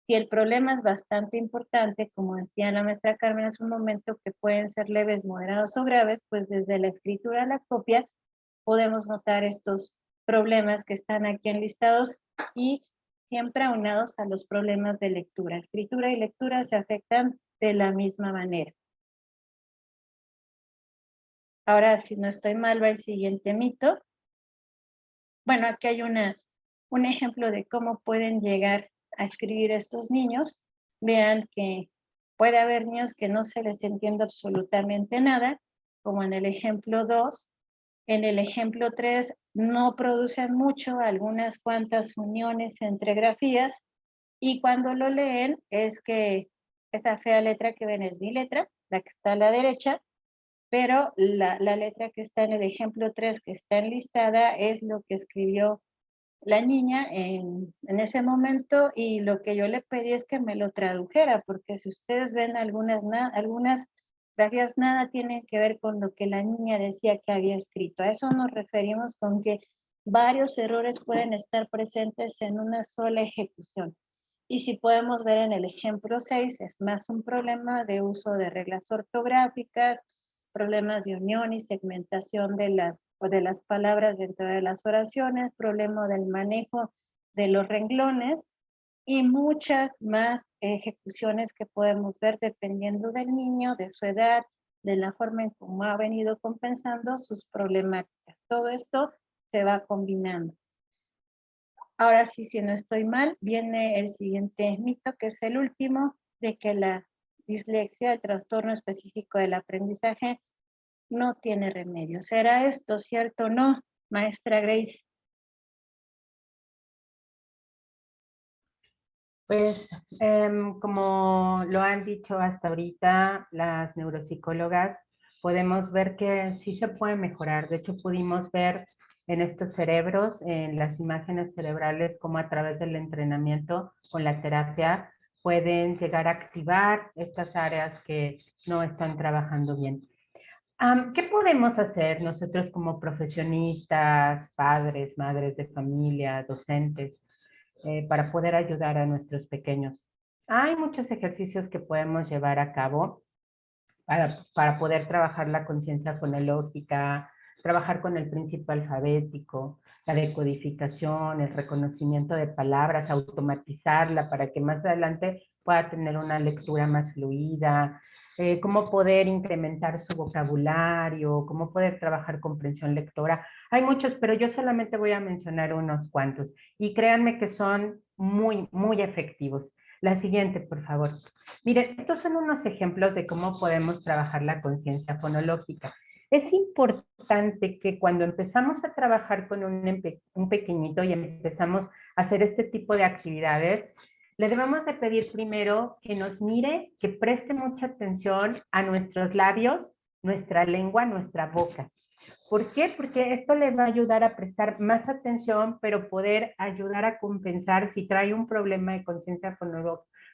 Si el problema es bastante importante, como decía la maestra Carmen hace un momento, que pueden ser leves, moderados o graves, pues desde la escritura a la copia podemos notar estos problemas que están aquí enlistados y siempre aunados a los problemas de lectura. Escritura y lectura se afectan de la misma manera. Ahora, si no estoy mal, va el siguiente mito. Bueno, aquí hay un ejemplo de cómo pueden llegar a escribir estos niños. Vean que puede haber niños que no se les entiende absolutamente nada, como en el ejemplo 2. En el ejemplo 3 no producen mucho, algunas cuantas uniones entre grafías, y cuando lo leen es que esa fea letra que ven es mi letra, la que está a la derecha, pero la letra que está en el ejemplo 3, que está enlistada, es lo que escribió la niña en ese momento, y lo que yo le pedí es que me lo tradujera, porque si ustedes ven algunas grafías nada tienen que ver con lo que la niña decía que había escrito. A eso nos referimos con que varios errores pueden estar presentes en una sola ejecución. Y si podemos ver en el ejemplo 6, es más un problema de uso de reglas ortográficas, problemas de unión y segmentación de las palabras dentro de las oraciones, problema del manejo de los renglones y muchas más ejecuciones que podemos ver dependiendo del niño, de su edad, de la forma en cómo ha venido compensando sus problemáticas. Todo esto se va combinando. Ahora sí, si no estoy mal, viene el siguiente mito, que es el último, de que la dislexia, el trastorno específico del aprendizaje, no tiene remedio. ¿Será esto cierto o no, maestra Grace?
Pues como lo han dicho hasta ahorita las neuropsicólogas, podemos ver que sí se puede mejorar. De hecho, pudimos ver en estos cerebros, en las imágenes cerebrales, cómo a través del entrenamiento con la terapia pueden llegar a activar estas áreas que no están trabajando bien. ¿Qué podemos hacer nosotros como profesionistas, padres, madres de familia, docentes, para poder ayudar a nuestros pequeños? Hay muchos ejercicios que podemos llevar a cabo para poder trabajar la conciencia fonológica, trabajar con el principio alfabético, la decodificación, el reconocimiento de palabras, automatizarla para que más adelante pueda tener una lectura más fluida, cómo poder incrementar su vocabulario, cómo poder trabajar comprensión lectora. Hay muchos, pero yo solamente voy a mencionar unos cuantos y créanme que son muy, muy efectivos. La siguiente, por favor. Mire, estos son unos ejemplos de cómo podemos trabajar la conciencia fonológica. Es importante que cuando empezamos a trabajar con un pequeñito y empezamos a hacer este tipo de actividades, le debemos de pedir primero que nos mire, que preste mucha atención a nuestros labios, nuestra lengua, nuestra boca. ¿Por qué? Porque esto le va a ayudar a prestar más atención, pero poder ayudar a compensar si trae un problema de conciencia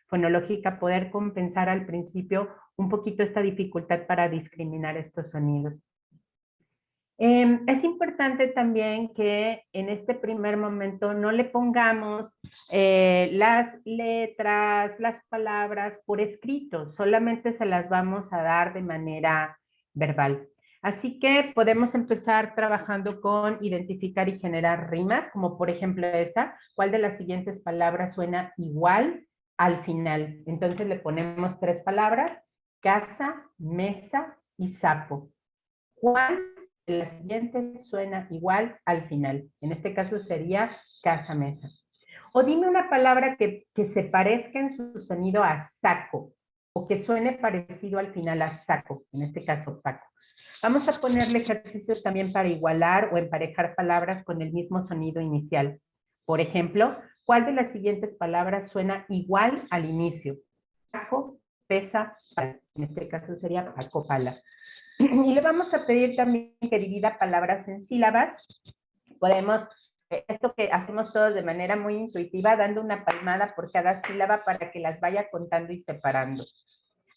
fonológica, poder compensar al principio un poquito esta dificultad para discriminar estos sonidos. Es importante también que en este primer momento no le pongamos las letras, las palabras por escrito, solamente se las vamos a dar de manera verbal. Así que podemos empezar trabajando con identificar y generar rimas, como por ejemplo esta, ¿cuál de las siguientes palabras suena igual al final? Entonces le ponemos 3 palabras, casa, mesa y sapo. ¿Cuál de las siguientes suena igual al final? En este caso sería casa, mesa. O dime una palabra que se parezca en su sonido a saco, o que suene parecido al final a saco, en este caso Paco. Vamos a ponerle ejercicios también para igualar o emparejar palabras con el mismo sonido inicial. Por ejemplo, ¿cuál de las siguientes palabras suena igual al inicio? Paco, pesa, pala. En este caso sería Paco, pala. Y le vamos a pedir también que divida palabras en sílabas. Podemos esto que hacemos todos de manera muy intuitiva, dando una palmada por cada sílaba para que las vaya contando y separando.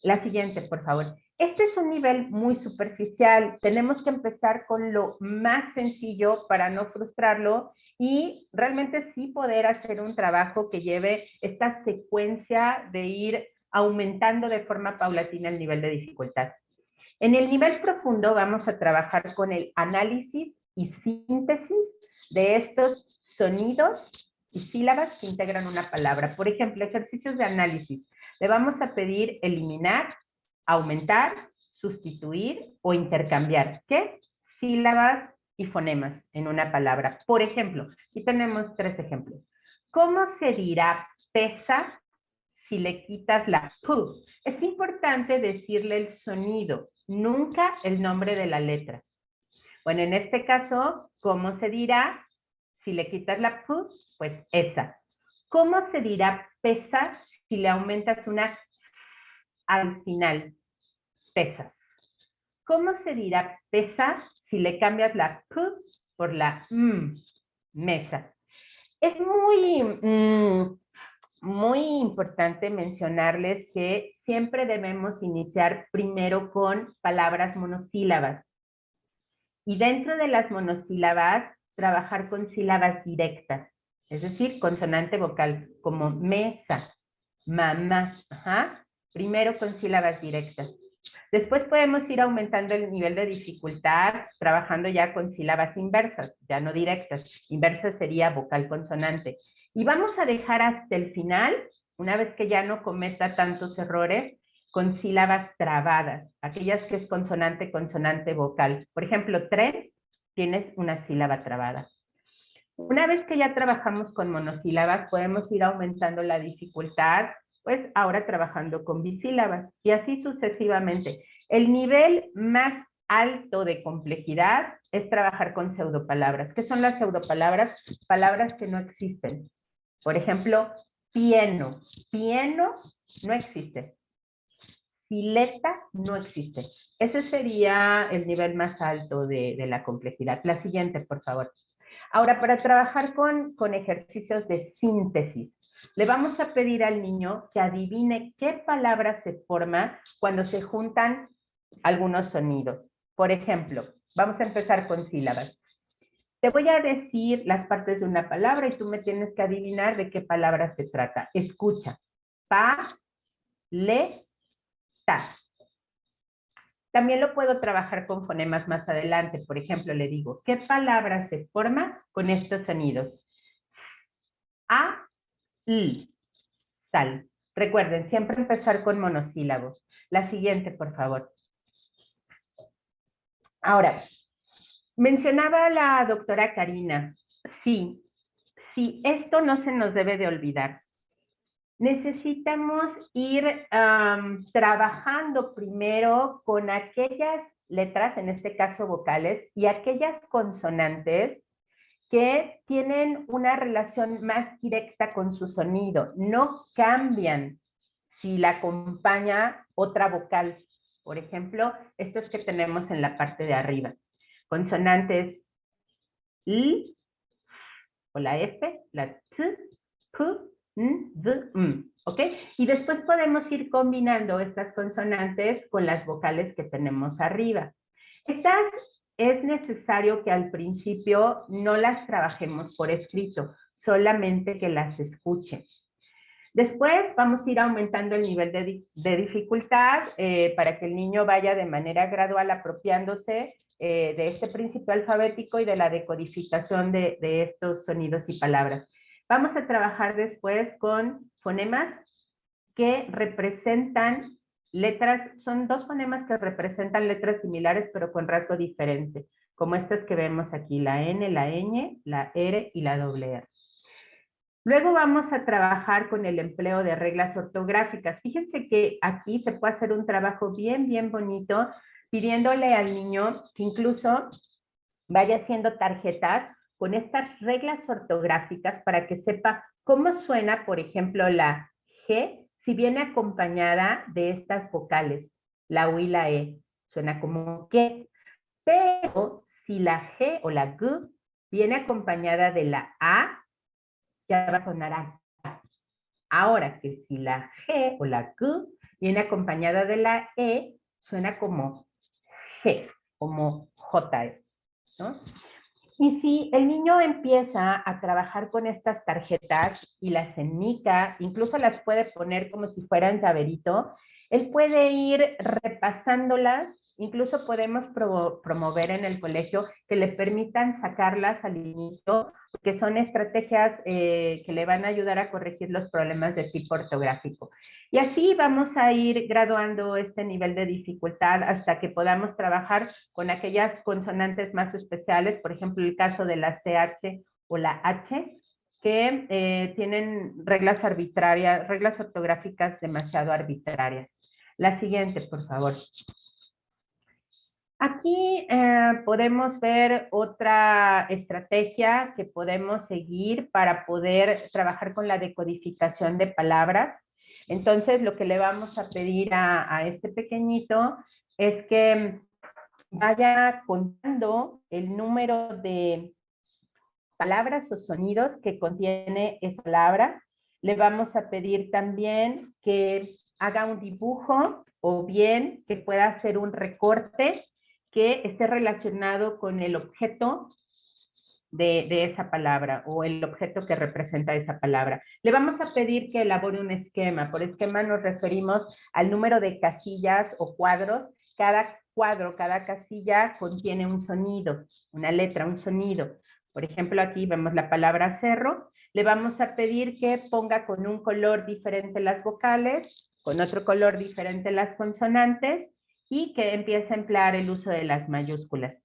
La siguiente, por favor. Este es un nivel muy superficial. Tenemos que empezar con lo más sencillo para no frustrarlo y realmente sí poder hacer un trabajo que lleve esta secuencia de ir aumentando de forma paulatina el nivel de dificultad. En el nivel profundo vamos a trabajar con el análisis y síntesis de estos sonidos y sílabas que integran una palabra. Por ejemplo, ejercicios de análisis. Le vamos a pedir eliminar, aumentar, sustituir o intercambiar. ¿Qué? Sílabas y fonemas en una palabra. Por ejemplo, aquí tenemos 3 ejemplos. ¿Cómo se dirá pesa si le quitas la P? Es importante decirle el sonido, nunca el nombre de la letra. Bueno, en este caso, ¿cómo se dirá si le quitas la P? Pues esa. ¿Cómo se dirá pesa si le aumentas una al final? Pesas. ¿Cómo se dirá pesa si le cambias la P por la M? Mesa. Es muy importante mencionarles que siempre debemos iniciar primero con palabras monosílabas. Y dentro de las monosílabas, trabajar con sílabas directas, es decir, consonante vocal, como mesa, mamá. Ajá. Primero con sílabas directas. Después podemos ir aumentando el nivel de dificultad, trabajando ya con sílabas inversas, ya no directas. Inversa sería vocal consonante. Y vamos a dejar hasta el final, una vez que ya no cometa tantos errores, con sílabas trabadas, aquellas que es consonante, consonante, vocal. Por ejemplo, tren, tienes una sílaba trabada. Una vez que ya trabajamos con monosílabas, podemos ir aumentando la dificultad, pues ahora trabajando con bisílabas y así sucesivamente. El nivel más alto de complejidad es trabajar con pseudopalabras. ¿Qué son las pseudopalabras? Palabras que no existen. Por ejemplo, pieno. Pieno no existe. Pileta no existe. Ese sería el nivel más alto de la complejidad. La siguiente, por favor. Ahora, para trabajar con ejercicios de síntesis, le vamos a pedir al niño que adivine qué palabra se forma cuando se juntan algunos sonidos. Por ejemplo, vamos a empezar con sílabas. Te voy a decir las partes de una palabra y tú me tienes que adivinar de qué palabra se trata. Escucha. Pa, le, ta. También lo puedo trabajar con fonemas más adelante. Por ejemplo, le digo, ¿qué palabra se forma con estos sonidos? A, L, sal. Recuerden, siempre empezar con monosílabos. La siguiente, por favor. Ahora, mencionaba la doctora Karina, sí, esto no se nos debe de olvidar. Necesitamos ir trabajando primero con aquellas letras, en este caso vocales, y aquellas consonantes que tienen una relación más directa con su sonido. No cambian si la acompaña otra vocal. Por ejemplo, estos que tenemos en la parte de arriba. Consonantes L, o la F, la T, P, N, D, M. ¿Ok? Y después podemos ir combinando estas consonantes con las vocales que tenemos arriba. Estas es necesario que al principio no las trabajemos por escrito, solamente que las escuchen. Después vamos a ir aumentando el nivel de dificultad para que el niño vaya de manera gradual apropiándose de este principio alfabético y de la decodificación de estos sonidos y palabras. Vamos a trabajar después con fonemas que representan letras, son 2 fonemas que representan letras similares pero con rasgo diferente, como estas que vemos aquí, la N, la ñ, la R y la doble R. Luego vamos a trabajar con el empleo de reglas ortográficas. Fíjense que aquí se puede hacer un trabajo bien bonito, pidiéndole al niño que incluso vaya haciendo tarjetas con estas reglas ortográficas para que sepa cómo suena, por ejemplo, la G, si viene acompañada de estas vocales, la U y la E. Suena como que, pero si la G o la G viene acompañada de la A, ya va a sonar a. Ahora que si la G o la G viene acompañada de la E, suena como G, como J, ¿no? Y si el niño empieza a trabajar con estas tarjetas y las enmica, incluso las puede poner como si fueran llaverito, él puede ir repasándolas, incluso podemos promover en el colegio que le permitan sacarlas al inicio, que son estrategias que le van a ayudar a corregir los problemas de tipo ortográfico. Y así vamos a ir graduando este nivel de dificultad hasta que podamos trabajar con aquellas consonantes más especiales, por ejemplo, el caso de la CH o la H, que tienen reglas arbitrarias, reglas ortográficas demasiado arbitrarias. La siguiente, por favor. Aquí podemos ver otra estrategia que podemos seguir para poder trabajar con la decodificación de palabras. Entonces, lo que le vamos a pedir a este pequeñito es que vaya contando el número de palabras o sonidos que contiene esa palabra. Le vamos a pedir también que haga un dibujo o bien que pueda hacer un recorte que esté relacionado con el objeto de esa palabra o el objeto que representa esa palabra. Le vamos a pedir que elabore un esquema. Por esquema nos referimos al número de casillas o cuadros. Cada cuadro, cada casilla contiene un sonido, una letra, un sonido. Por ejemplo, aquí vemos la palabra cerro. Le vamos a pedir que ponga con un color diferente las vocales, con otro color diferente las consonantes y que empiece a emplear el uso de las mayúsculas.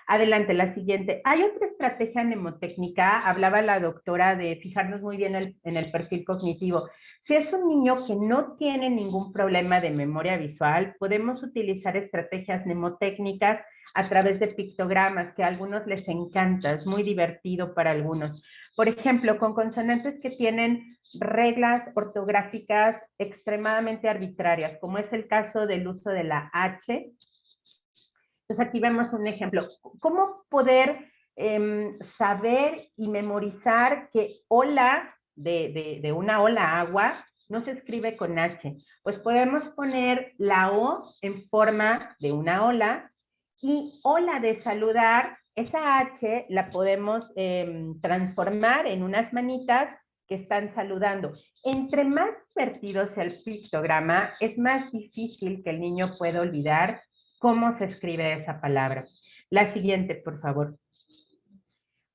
Adelante, la siguiente. Hay otra estrategia mnemotécnica, hablaba la doctora de fijarnos muy bien en el perfil cognitivo. Si es un niño que no tiene ningún problema de memoria visual, podemos utilizar estrategias mnemotécnicas a través de pictogramas, que a algunos les encanta, es muy divertido para algunos. Por ejemplo, con consonantes que tienen reglas ortográficas extremadamente arbitrarias, como es el caso del uso de la H. Entonces aquí vemos un ejemplo. ¿Cómo poder saber y memorizar que ola de una ola agua no se escribe con H? Pues podemos poner la O en forma de una ola y ola de saludar, esa H la podemos transformar en unas manitas que están saludando. Entre más divertido sea el pictograma, es más difícil que el niño pueda olvidar cómo se escribe esa palabra. La siguiente, por favor.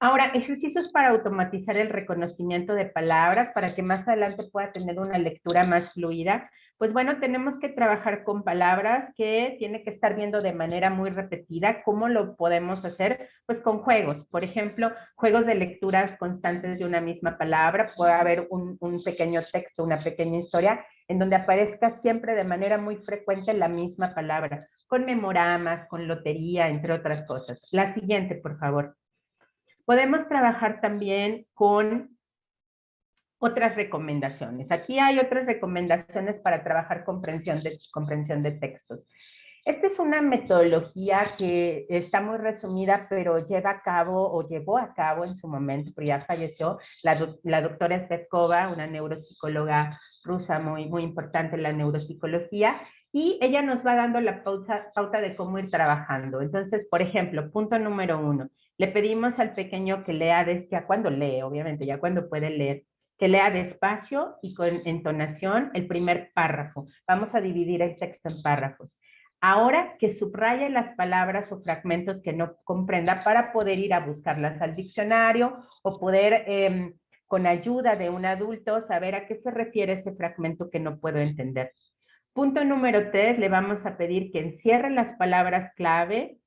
Ahora, ejercicios para automatizar el reconocimiento de palabras para que más adelante pueda tener una lectura más fluida. Pues bueno, tenemos que trabajar con palabras que tiene que estar viendo de manera muy repetida. ¿Cómo lo podemos hacer? Pues con juegos. Por ejemplo, juegos de lecturas constantes de una misma palabra. Puede haber un pequeño texto, una pequeña historia, en donde aparezca siempre de manera muy frecuente la misma palabra, con memoramas, con lotería, entre otras cosas. La siguiente, por favor. Podemos trabajar también con otras recomendaciones. Aquí hay otras recomendaciones para trabajar comprensión de textos. Esta es una metodología que está muy resumida, pero llevó a cabo en su momento, pero ya falleció, la doctora Svetkova, una neuropsicóloga rusa muy importante en la neuropsicología, y ella nos va dando la pauta de cómo ir trabajando. Entonces, por ejemplo, punto número 1, le pedimos al pequeño que lea, ya cuando lee, obviamente, ya cuando puede leer, que lea despacio y con entonación el primer párrafo. Vamos a dividir el texto en párrafos. Ahora que subraye las palabras o fragmentos que no comprenda para poder ir a buscarlas al diccionario o poder, con ayuda de un adulto, saber a qué se refiere ese fragmento que no puedo entender. Punto número 3, le vamos a pedir que encierre las palabras clave.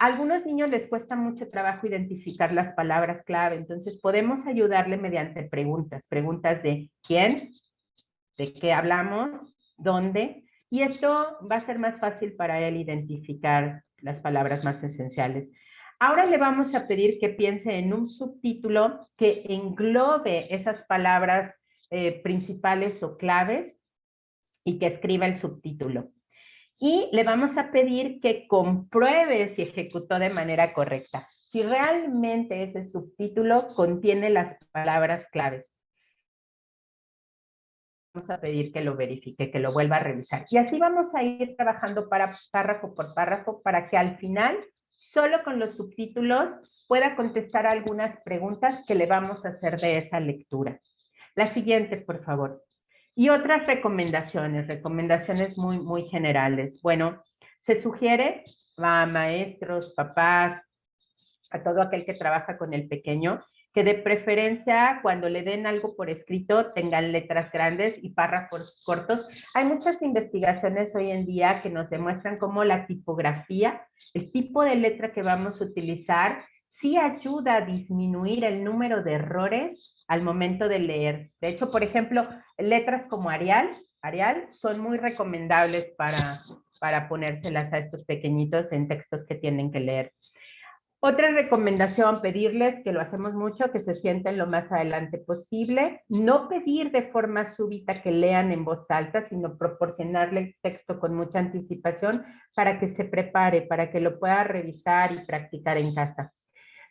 A algunos niños les cuesta mucho trabajo identificar las palabras clave, entonces podemos ayudarle mediante preguntas de quién, de qué hablamos, dónde, y esto va a ser más fácil para él identificar las palabras más esenciales. Ahora le vamos a pedir que piense en un subtítulo que englobe esas palabras principales o claves y que escriba el subtítulo. Y le vamos a pedir que compruebe si ejecutó de manera correcta. si realmente ese subtítulo contiene las palabras claves. Vamos a pedir que lo verifique, que lo vuelva a revisar. Y así vamos a ir trabajando párrafo por párrafo para que al final, solo con los subtítulos, pueda contestar algunas preguntas que le vamos a hacer de esa lectura. La siguiente, por favor. Y otras recomendaciones muy generales. Bueno, se sugiere a maestros, papás, a todo aquel que trabaja con el pequeño, que de preferencia cuando le den algo por escrito tengan letras grandes y párrafos cortos. Hay muchas investigaciones hoy en día que nos demuestran cómo la tipografía, el tipo de letra que vamos a utilizar, sí ayuda a disminuir el número de errores al momento de leer. De hecho, por ejemplo, letras como Arial son muy recomendables para ponérselas a estos pequeñitos en textos que tienen que leer. Otra recomendación, pedirles, que lo hacemos mucho, que se sienten lo más adelante posible. No pedir de forma súbita que lean en voz alta, sino proporcionarle el texto con mucha anticipación para que se prepare, para que lo pueda revisar y practicar en casa.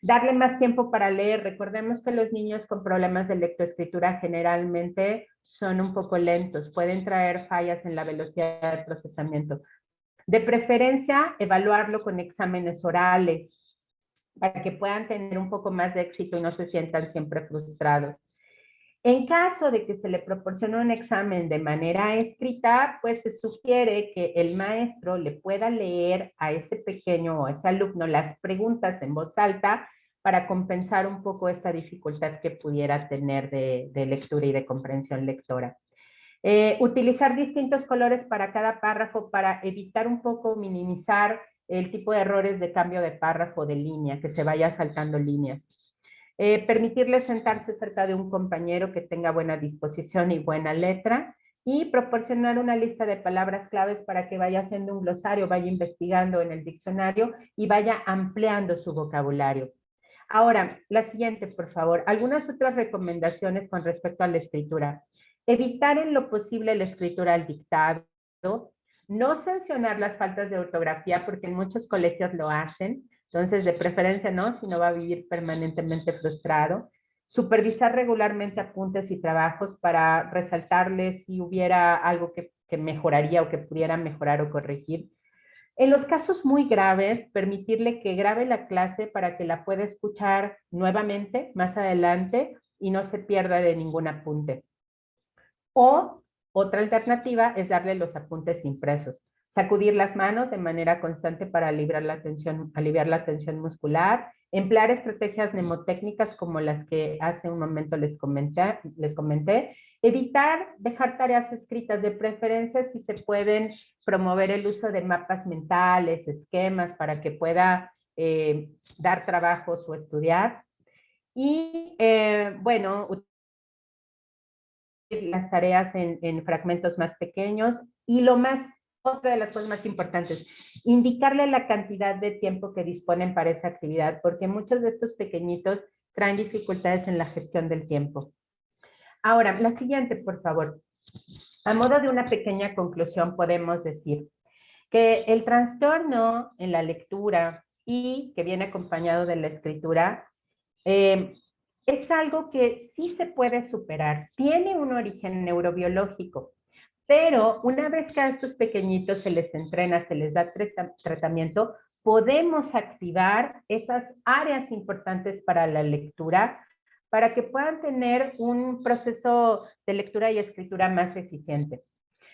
Darle más tiempo para leer. Recordemos que los niños con problemas de lectoescritura generalmente son un poco lentos, pueden traer fallas en la velocidad de procesamiento. De preferencia, evaluarlo con exámenes orales, para que puedan tener un poco más de éxito y no se sientan siempre frustrados. En caso de que se le proporcione un examen de manera escrita, pues se sugiere que el maestro le pueda leer a ese pequeño o a ese alumno las preguntas en voz alta para compensar un poco esta dificultad que pudiera tener de lectura y de comprensión lectora. Utilizar distintos colores para cada párrafo para evitar un poco, minimizar el tipo de errores de cambio de párrafo, de línea, que se vaya saltando líneas. Permitirle sentarse cerca de un compañero que tenga buena disposición y buena letra, y proporcionar una lista de palabras claves para que vaya haciendo un glosario, vaya investigando en el diccionario y vaya ampliando su vocabulario. Ahora, la siguiente, por favor. Algunas otras recomendaciones con respecto a la escritura. Evitar en lo posible la escritura al dictado. No sancionar las faltas de ortografía porque en muchos colegios lo hacen. Entonces, de preferencia no, si no va a vivir permanentemente frustrado. Supervisar regularmente apuntes y trabajos para resaltarles si hubiera algo que mejoraría o que pudiera mejorar o corregir. En los casos muy graves, permitirle que grabe la clase para que la pueda escuchar nuevamente más adelante y no se pierda de ningún apunte. O otra alternativa es darle los apuntes impresos. Sacudir las manos de manera constante para aliviar la tensión muscular. Emplear estrategias mnemotécnicas como las que hace un momento les comenté. Evitar dejar tareas escritas, de preferencia si se pueden promover el uso de mapas mentales, esquemas para que pueda dar trabajos o estudiar. Y bueno, las tareas en fragmentos más pequeños y otra de las cosas más importantes, indicarle la cantidad de tiempo que disponen para esa actividad, porque muchos de estos pequeñitos traen dificultades en la gestión del tiempo. Ahora, la siguiente, por favor. A modo de una pequeña conclusión, podemos decir que el trastorno en la lectura y que viene acompañado de la escritura es algo que sí se puede superar. Tiene un origen neurobiológico, pero una vez que a estos pequeñitos se les entrena, se les da tratamiento, podemos activar esas áreas importantes para la lectura para que puedan tener un proceso de lectura y escritura más eficiente.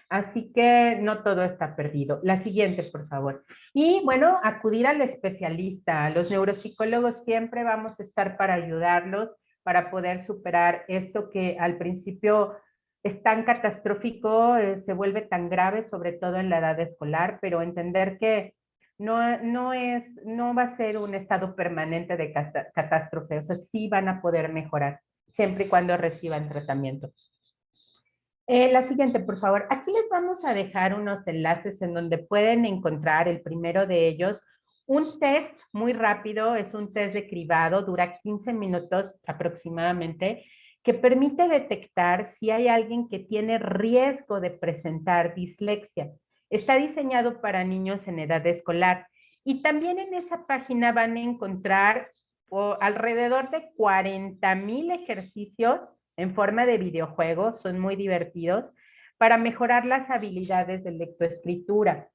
Así que no todo está perdido. La siguiente, por favor. Y bueno, acudir al especialista. Los neuropsicólogos siempre vamos a estar para ayudarlos, para poder superar esto que al principio es tan catastrófico, se vuelve tan grave, sobre todo en la edad escolar, pero entender que no va a ser un estado permanente de catástrofe, o sea, sí van a poder mejorar, siempre y cuando reciban tratamiento. La siguiente, por favor. Aquí les vamos a dejar unos enlaces en donde pueden encontrar el primero de ellos. Un test muy rápido, es un test de cribado, dura 15 minutos aproximadamente, que permite detectar si hay alguien que tiene riesgo de presentar dislexia. Está diseñado para niños en edad escolar Y también en esa página van a encontrar alrededor de 40,000 ejercicios en forma de videojuegos, son muy divertidos, para mejorar las habilidades de lectoescritura.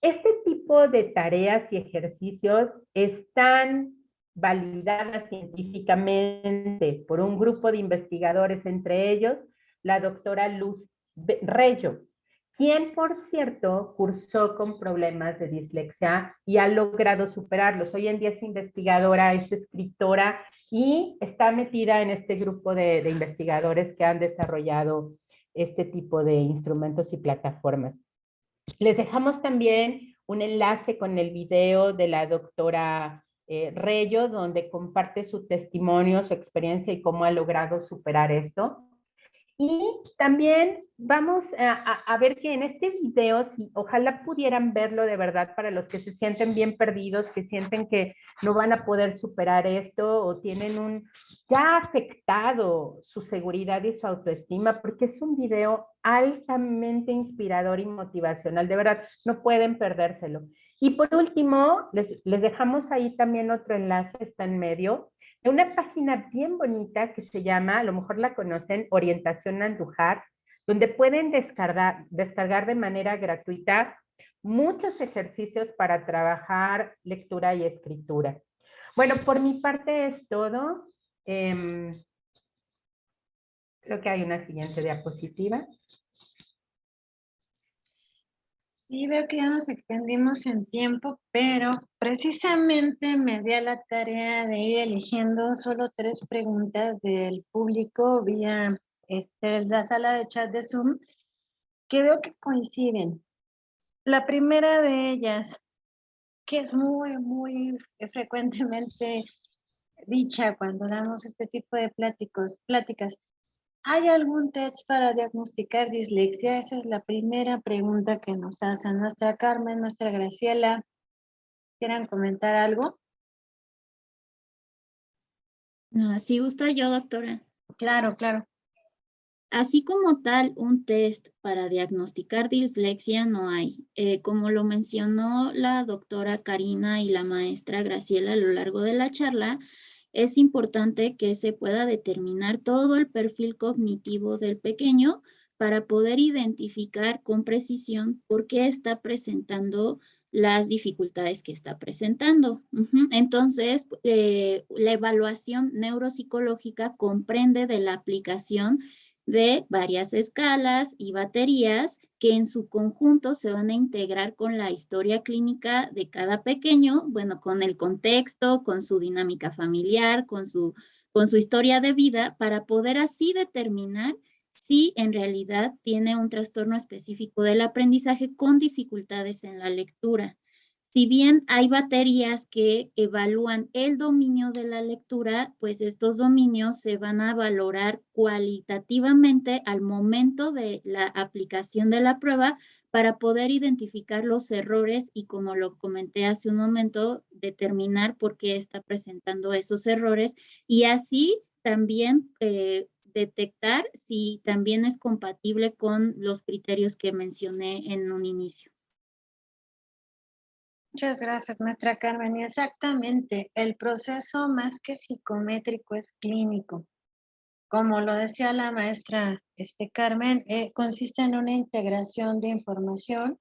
Este tipo de tareas y ejercicios están validadas científicamente por un grupo de investigadores, entre ellos la doctora Luz Reyo, quien, por cierto, cursó con problemas de dislexia y ha logrado superarlos. Hoy en día es investigadora, es escritora y está metida en este grupo de investigadores que han desarrollado este tipo de instrumentos y plataformas. Les dejamos también un enlace con el video de la doctora Reyo, donde comparte su testimonio, su experiencia y cómo ha logrado superar esto. Y también vamos a ver que en este video, si ojalá pudieran verlo de verdad para los que se sienten bien perdidos, que sienten que no van a poder superar esto o tienen ya afectado su seguridad y su autoestima, porque es un video altamente inspirador y motivacional, de verdad, no pueden perdérselo. Y por último, les dejamos ahí también otro enlace, está en medio, de una página bien bonita que se llama, a lo mejor la conocen, Orientación Andújar, donde pueden descargar de manera gratuita muchos ejercicios para trabajar lectura y escritura. Bueno, por mi parte es todo. Creo que hay una siguiente diapositiva.
Sí, veo que ya nos extendimos en tiempo, pero precisamente me di a la tarea de ir eligiendo solo 3 preguntas del público vía la sala de chat de Zoom, que veo que coinciden. La primera de ellas, que es muy frecuentemente dicha cuando damos este tipo de pláticas, ¿hay algún test para diagnosticar dislexia? Esa es la primera pregunta que nos hacen. Nuestra Carmen, nuestra Graciela, ¿quieran comentar algo?
Si gusta yo, doctora.
Claro, claro.
Así como tal, un test para diagnosticar dislexia no hay. Como lo mencionó la doctora Karina y la maestra Graciela a lo largo de la charla, es importante que se pueda determinar todo el perfil cognitivo del pequeño para poder identificar con precisión por qué está presentando las dificultades que está presentando. Entonces, la evaluación neuropsicológica comprende de la aplicación de varias escalas y baterías que en su conjunto se van a integrar con la historia clínica de cada pequeño, bueno, con el contexto, con su dinámica familiar, con su historia de vida, para poder así determinar si en realidad tiene un trastorno específico del aprendizaje con dificultades en la lectura. Si bien hay baterías que evalúan el dominio de la lectura, pues estos dominios se van a valorar cualitativamente al momento de la aplicación de la prueba para poder identificar los errores y, como lo comenté hace un momento, determinar por qué está presentando esos errores y así también detectar si también es compatible con los criterios que mencioné en un inicio.
Muchas gracias, maestra Carmen. Y exactamente, el proceso más que psicométrico es clínico. Como lo decía la maestra Carmen, consiste en una integración de información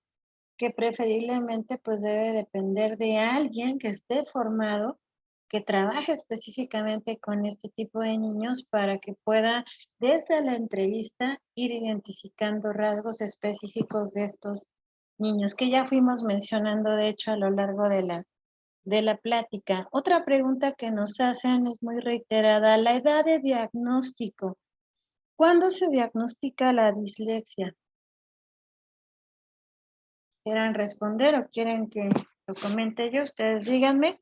que preferiblemente pues debe depender de alguien que esté formado, que trabaje específicamente con este tipo de niños para que pueda desde la entrevista ir identificando rasgos específicos de estos niños que ya fuimos mencionando de hecho a lo largo de la plática. Otra pregunta que nos hacen es muy reiterada, la edad de diagnóstico. ¿Cuándo se diagnostica la dislexia? ¿Quieran responder o quieren que lo comente yo? Ustedes díganme.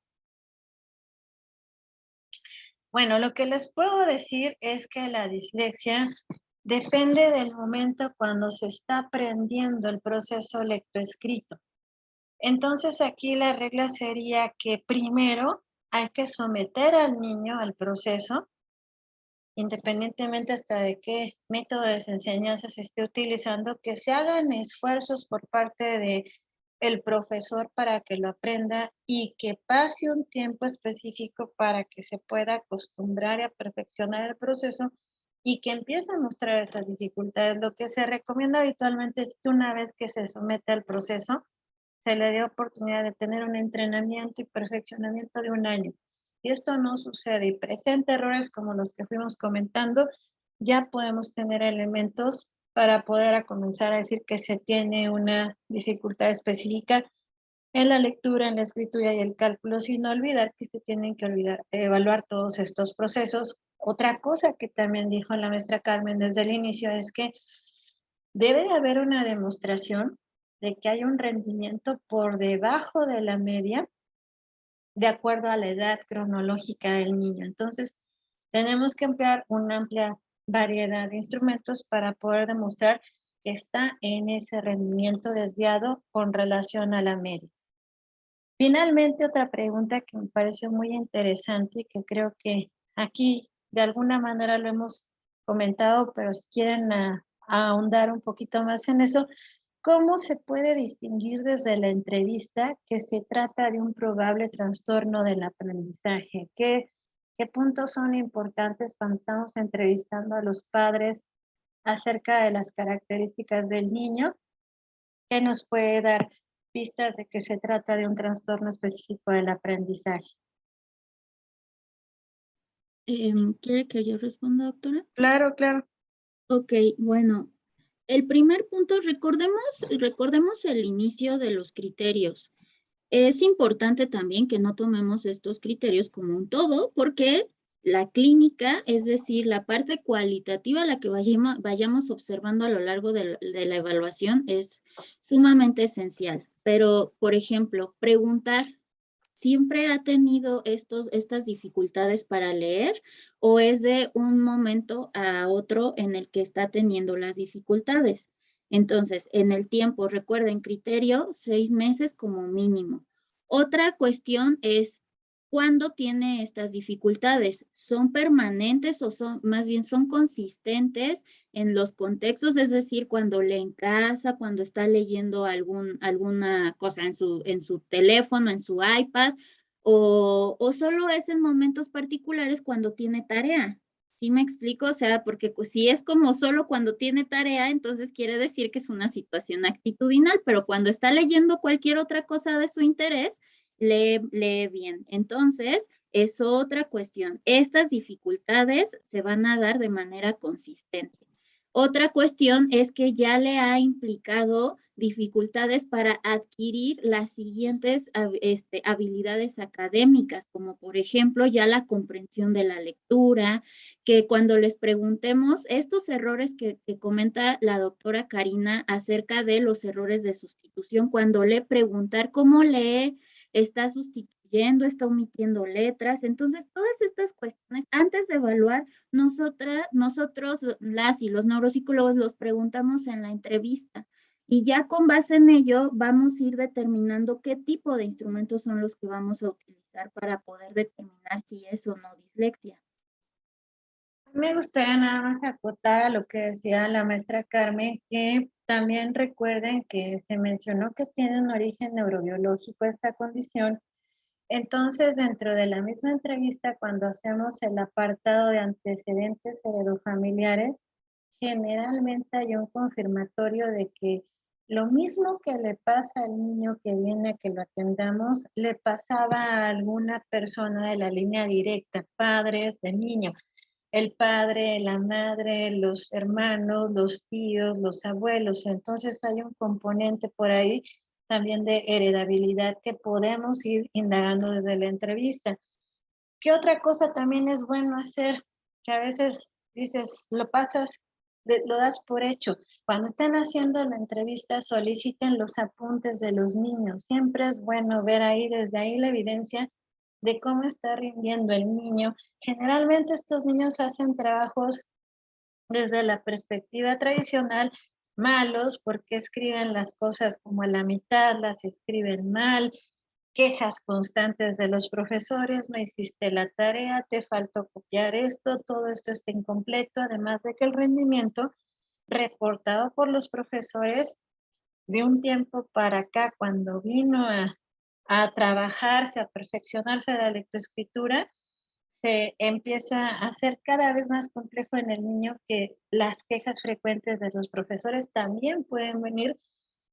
Bueno, lo que les puedo decir es que la dislexia depende del momento cuando se está aprendiendo el proceso lectoescrito. Entonces aquí la regla sería que primero hay que someter al niño al proceso, independientemente hasta de qué método de enseñanza se esté utilizando, que se hagan esfuerzos por parte de el profesor para que lo aprenda y que pase un tiempo específico para que se pueda acostumbrar y a perfeccionar el proceso y que empiece a mostrar esas dificultades. Lo que se recomienda habitualmente es que una vez que se somete al proceso, se le dé oportunidad de tener un entrenamiento y perfeccionamiento de 1 año. Si esto no sucede y presenta errores como los que fuimos comentando, ya podemos tener elementos para poder comenzar a decir que se tiene una dificultad específica en la lectura, en la escritura y el cálculo, sin olvidar que se tienen que evaluar todos estos procesos. Otra cosa que también dijo la maestra Carmen desde el inicio es que debe de haber una demostración de que hay un rendimiento por debajo de la media de acuerdo a la edad cronológica del niño. Entonces, tenemos que emplear una amplia variedad de instrumentos para poder demostrar que está en ese rendimiento desviado con relación a la media. Finalmente, otra pregunta que me pareció muy interesante y que creo que aquí de alguna manera lo hemos comentado, pero si quieren ahondar un poquito más en eso, ¿cómo se puede distinguir desde la entrevista que se trata de un probable trastorno del aprendizaje? ¿Qué puntos son importantes cuando estamos entrevistando a los padres acerca de las características del niño? ¿Qué nos puede dar pistas de que se trata de un trastorno específico del aprendizaje?
¿Quiere que yo responda, doctora?
Claro, claro.
Ok, bueno, el primer punto, recordemos el inicio de los criterios. Es importante también que no tomemos estos criterios como un todo, porque la clínica, es decir, la parte cualitativa, la que vayamos observando a lo largo de la evaluación, es sumamente esencial. Pero, por ejemplo, preguntar, ¿siempre ha tenido estas dificultades para leer o es de un momento a otro en el que está teniendo las dificultades? Entonces, en el tiempo, recuerden, criterio, 6 meses como mínimo. Otra cuestión es, ¿cuándo tiene estas dificultades? ¿Son permanentes o más bien son consistentes en los contextos? Es decir, cuando lee en casa, cuando está leyendo alguna cosa en su teléfono, en su iPad, o solo es en momentos particulares cuando tiene tarea. ¿Sí me explico? O sea, porque pues, si es como solo cuando tiene tarea, entonces quiere decir que es una situación actitudinal, pero cuando está leyendo cualquier otra cosa de su interés, lee bien. Entonces, es otra cuestión. Estas dificultades se van a dar de manera consistente. Otra cuestión es que ya le ha implicado dificultades para adquirir las siguientes habilidades académicas, como por ejemplo ya la comprensión de la lectura, que cuando les preguntemos estos errores que comenta la doctora Karina acerca de los errores de sustitución, cuando le preguntar cómo lee, está sustituyendo, está omitiendo letras, entonces todas estas cuestiones, antes de evaluar, nosotros, las y los neuropsicólogos, los preguntamos en la entrevista y ya con base en ello vamos a ir determinando qué tipo de instrumentos son los que vamos a utilizar para poder determinar si es o no dislexia.
Me gustaría nada más acotar a lo que decía la maestra Carmen, que también recuerden que se mencionó que tiene un origen neurobiológico esta condición. Entonces, dentro de la misma entrevista, cuando hacemos el apartado de antecedentes heredofamiliares, generalmente hay un confirmatorio de que lo mismo que le pasa al niño que viene a que lo atendamos, le pasaba a alguna persona de la línea directa, padres de niño. El padre, la madre, los hermanos, los tíos, los abuelos. Entonces hay un componente por ahí también de heredabilidad que podemos ir indagando desde la entrevista. ¿Qué otra cosa también es bueno hacer? Que a veces dices, lo pasas, lo das por hecho. Cuando estén haciendo la entrevista, soliciten los apuntes de los niños. Siempre es bueno ver ahí, desde ahí la evidencia de cómo está rindiendo el niño. Generalmente estos niños hacen trabajos desde la perspectiva tradicional malos porque escriben las cosas como a la mitad, las escriben mal, quejas constantes de los profesores, no hiciste la tarea, te faltó copiar esto, todo esto está incompleto, además de que el rendimiento reportado por los profesores de un tiempo para acá, cuando vino a trabajarse, a perfeccionarse la lectoescritura, se empieza a hacer cada vez más complejo en el niño, que las quejas frecuentes de los profesores también pueden venir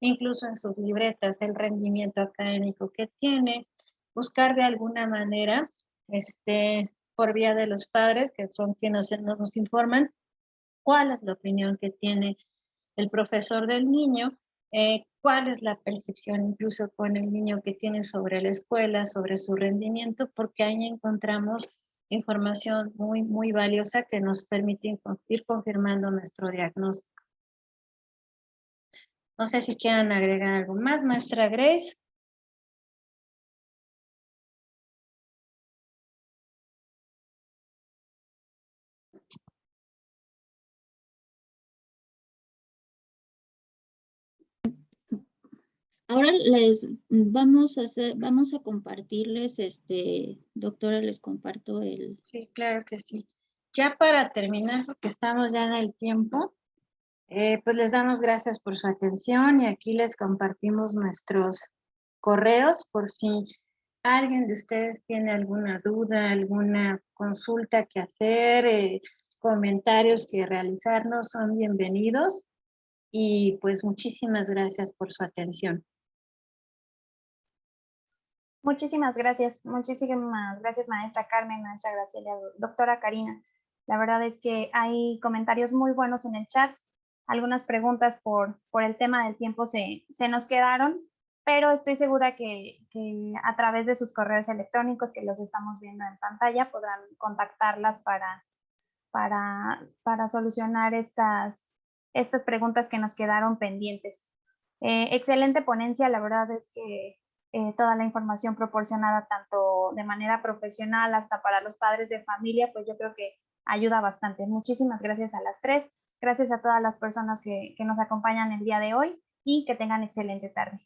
incluso en sus libretas, el rendimiento académico que tiene, buscar de alguna manera, por vía de los padres, que son quienes nos informan, cuál es la opinión que tiene el profesor del niño, cuál es la percepción incluso con el niño que tiene sobre la escuela, sobre su rendimiento, porque ahí encontramos información muy, muy valiosa que nos permite ir confirmando nuestro diagnóstico. No sé si quieran agregar algo más, maestra Grace.
Ahora les vamos a compartirles, doctora, les comparto el...
Sí, claro que sí. Ya para terminar, porque estamos ya en el tiempo, pues les damos gracias por su atención y aquí les compartimos nuestros correos por si alguien de ustedes tiene alguna duda, alguna consulta que hacer, comentarios que realizarnos, son bienvenidos. Y pues muchísimas gracias por su atención.
Muchísimas gracias maestra Carmen, maestra Graciela, doctora Karina. La verdad es que hay comentarios muy buenos en el chat. Algunas preguntas por el tema del tiempo se nos quedaron, pero estoy segura que a través de sus correos electrónicos, que los estamos viendo en pantalla, podrán contactarlas para solucionar estas preguntas que nos quedaron pendientes. Excelente ponencia, la verdad es que toda la información proporcionada tanto de manera profesional hasta para los padres de familia, pues yo creo que ayuda bastante. Muchísimas gracias a las tres, gracias a todas las personas que nos acompañan el día de hoy y que tengan excelente tarde.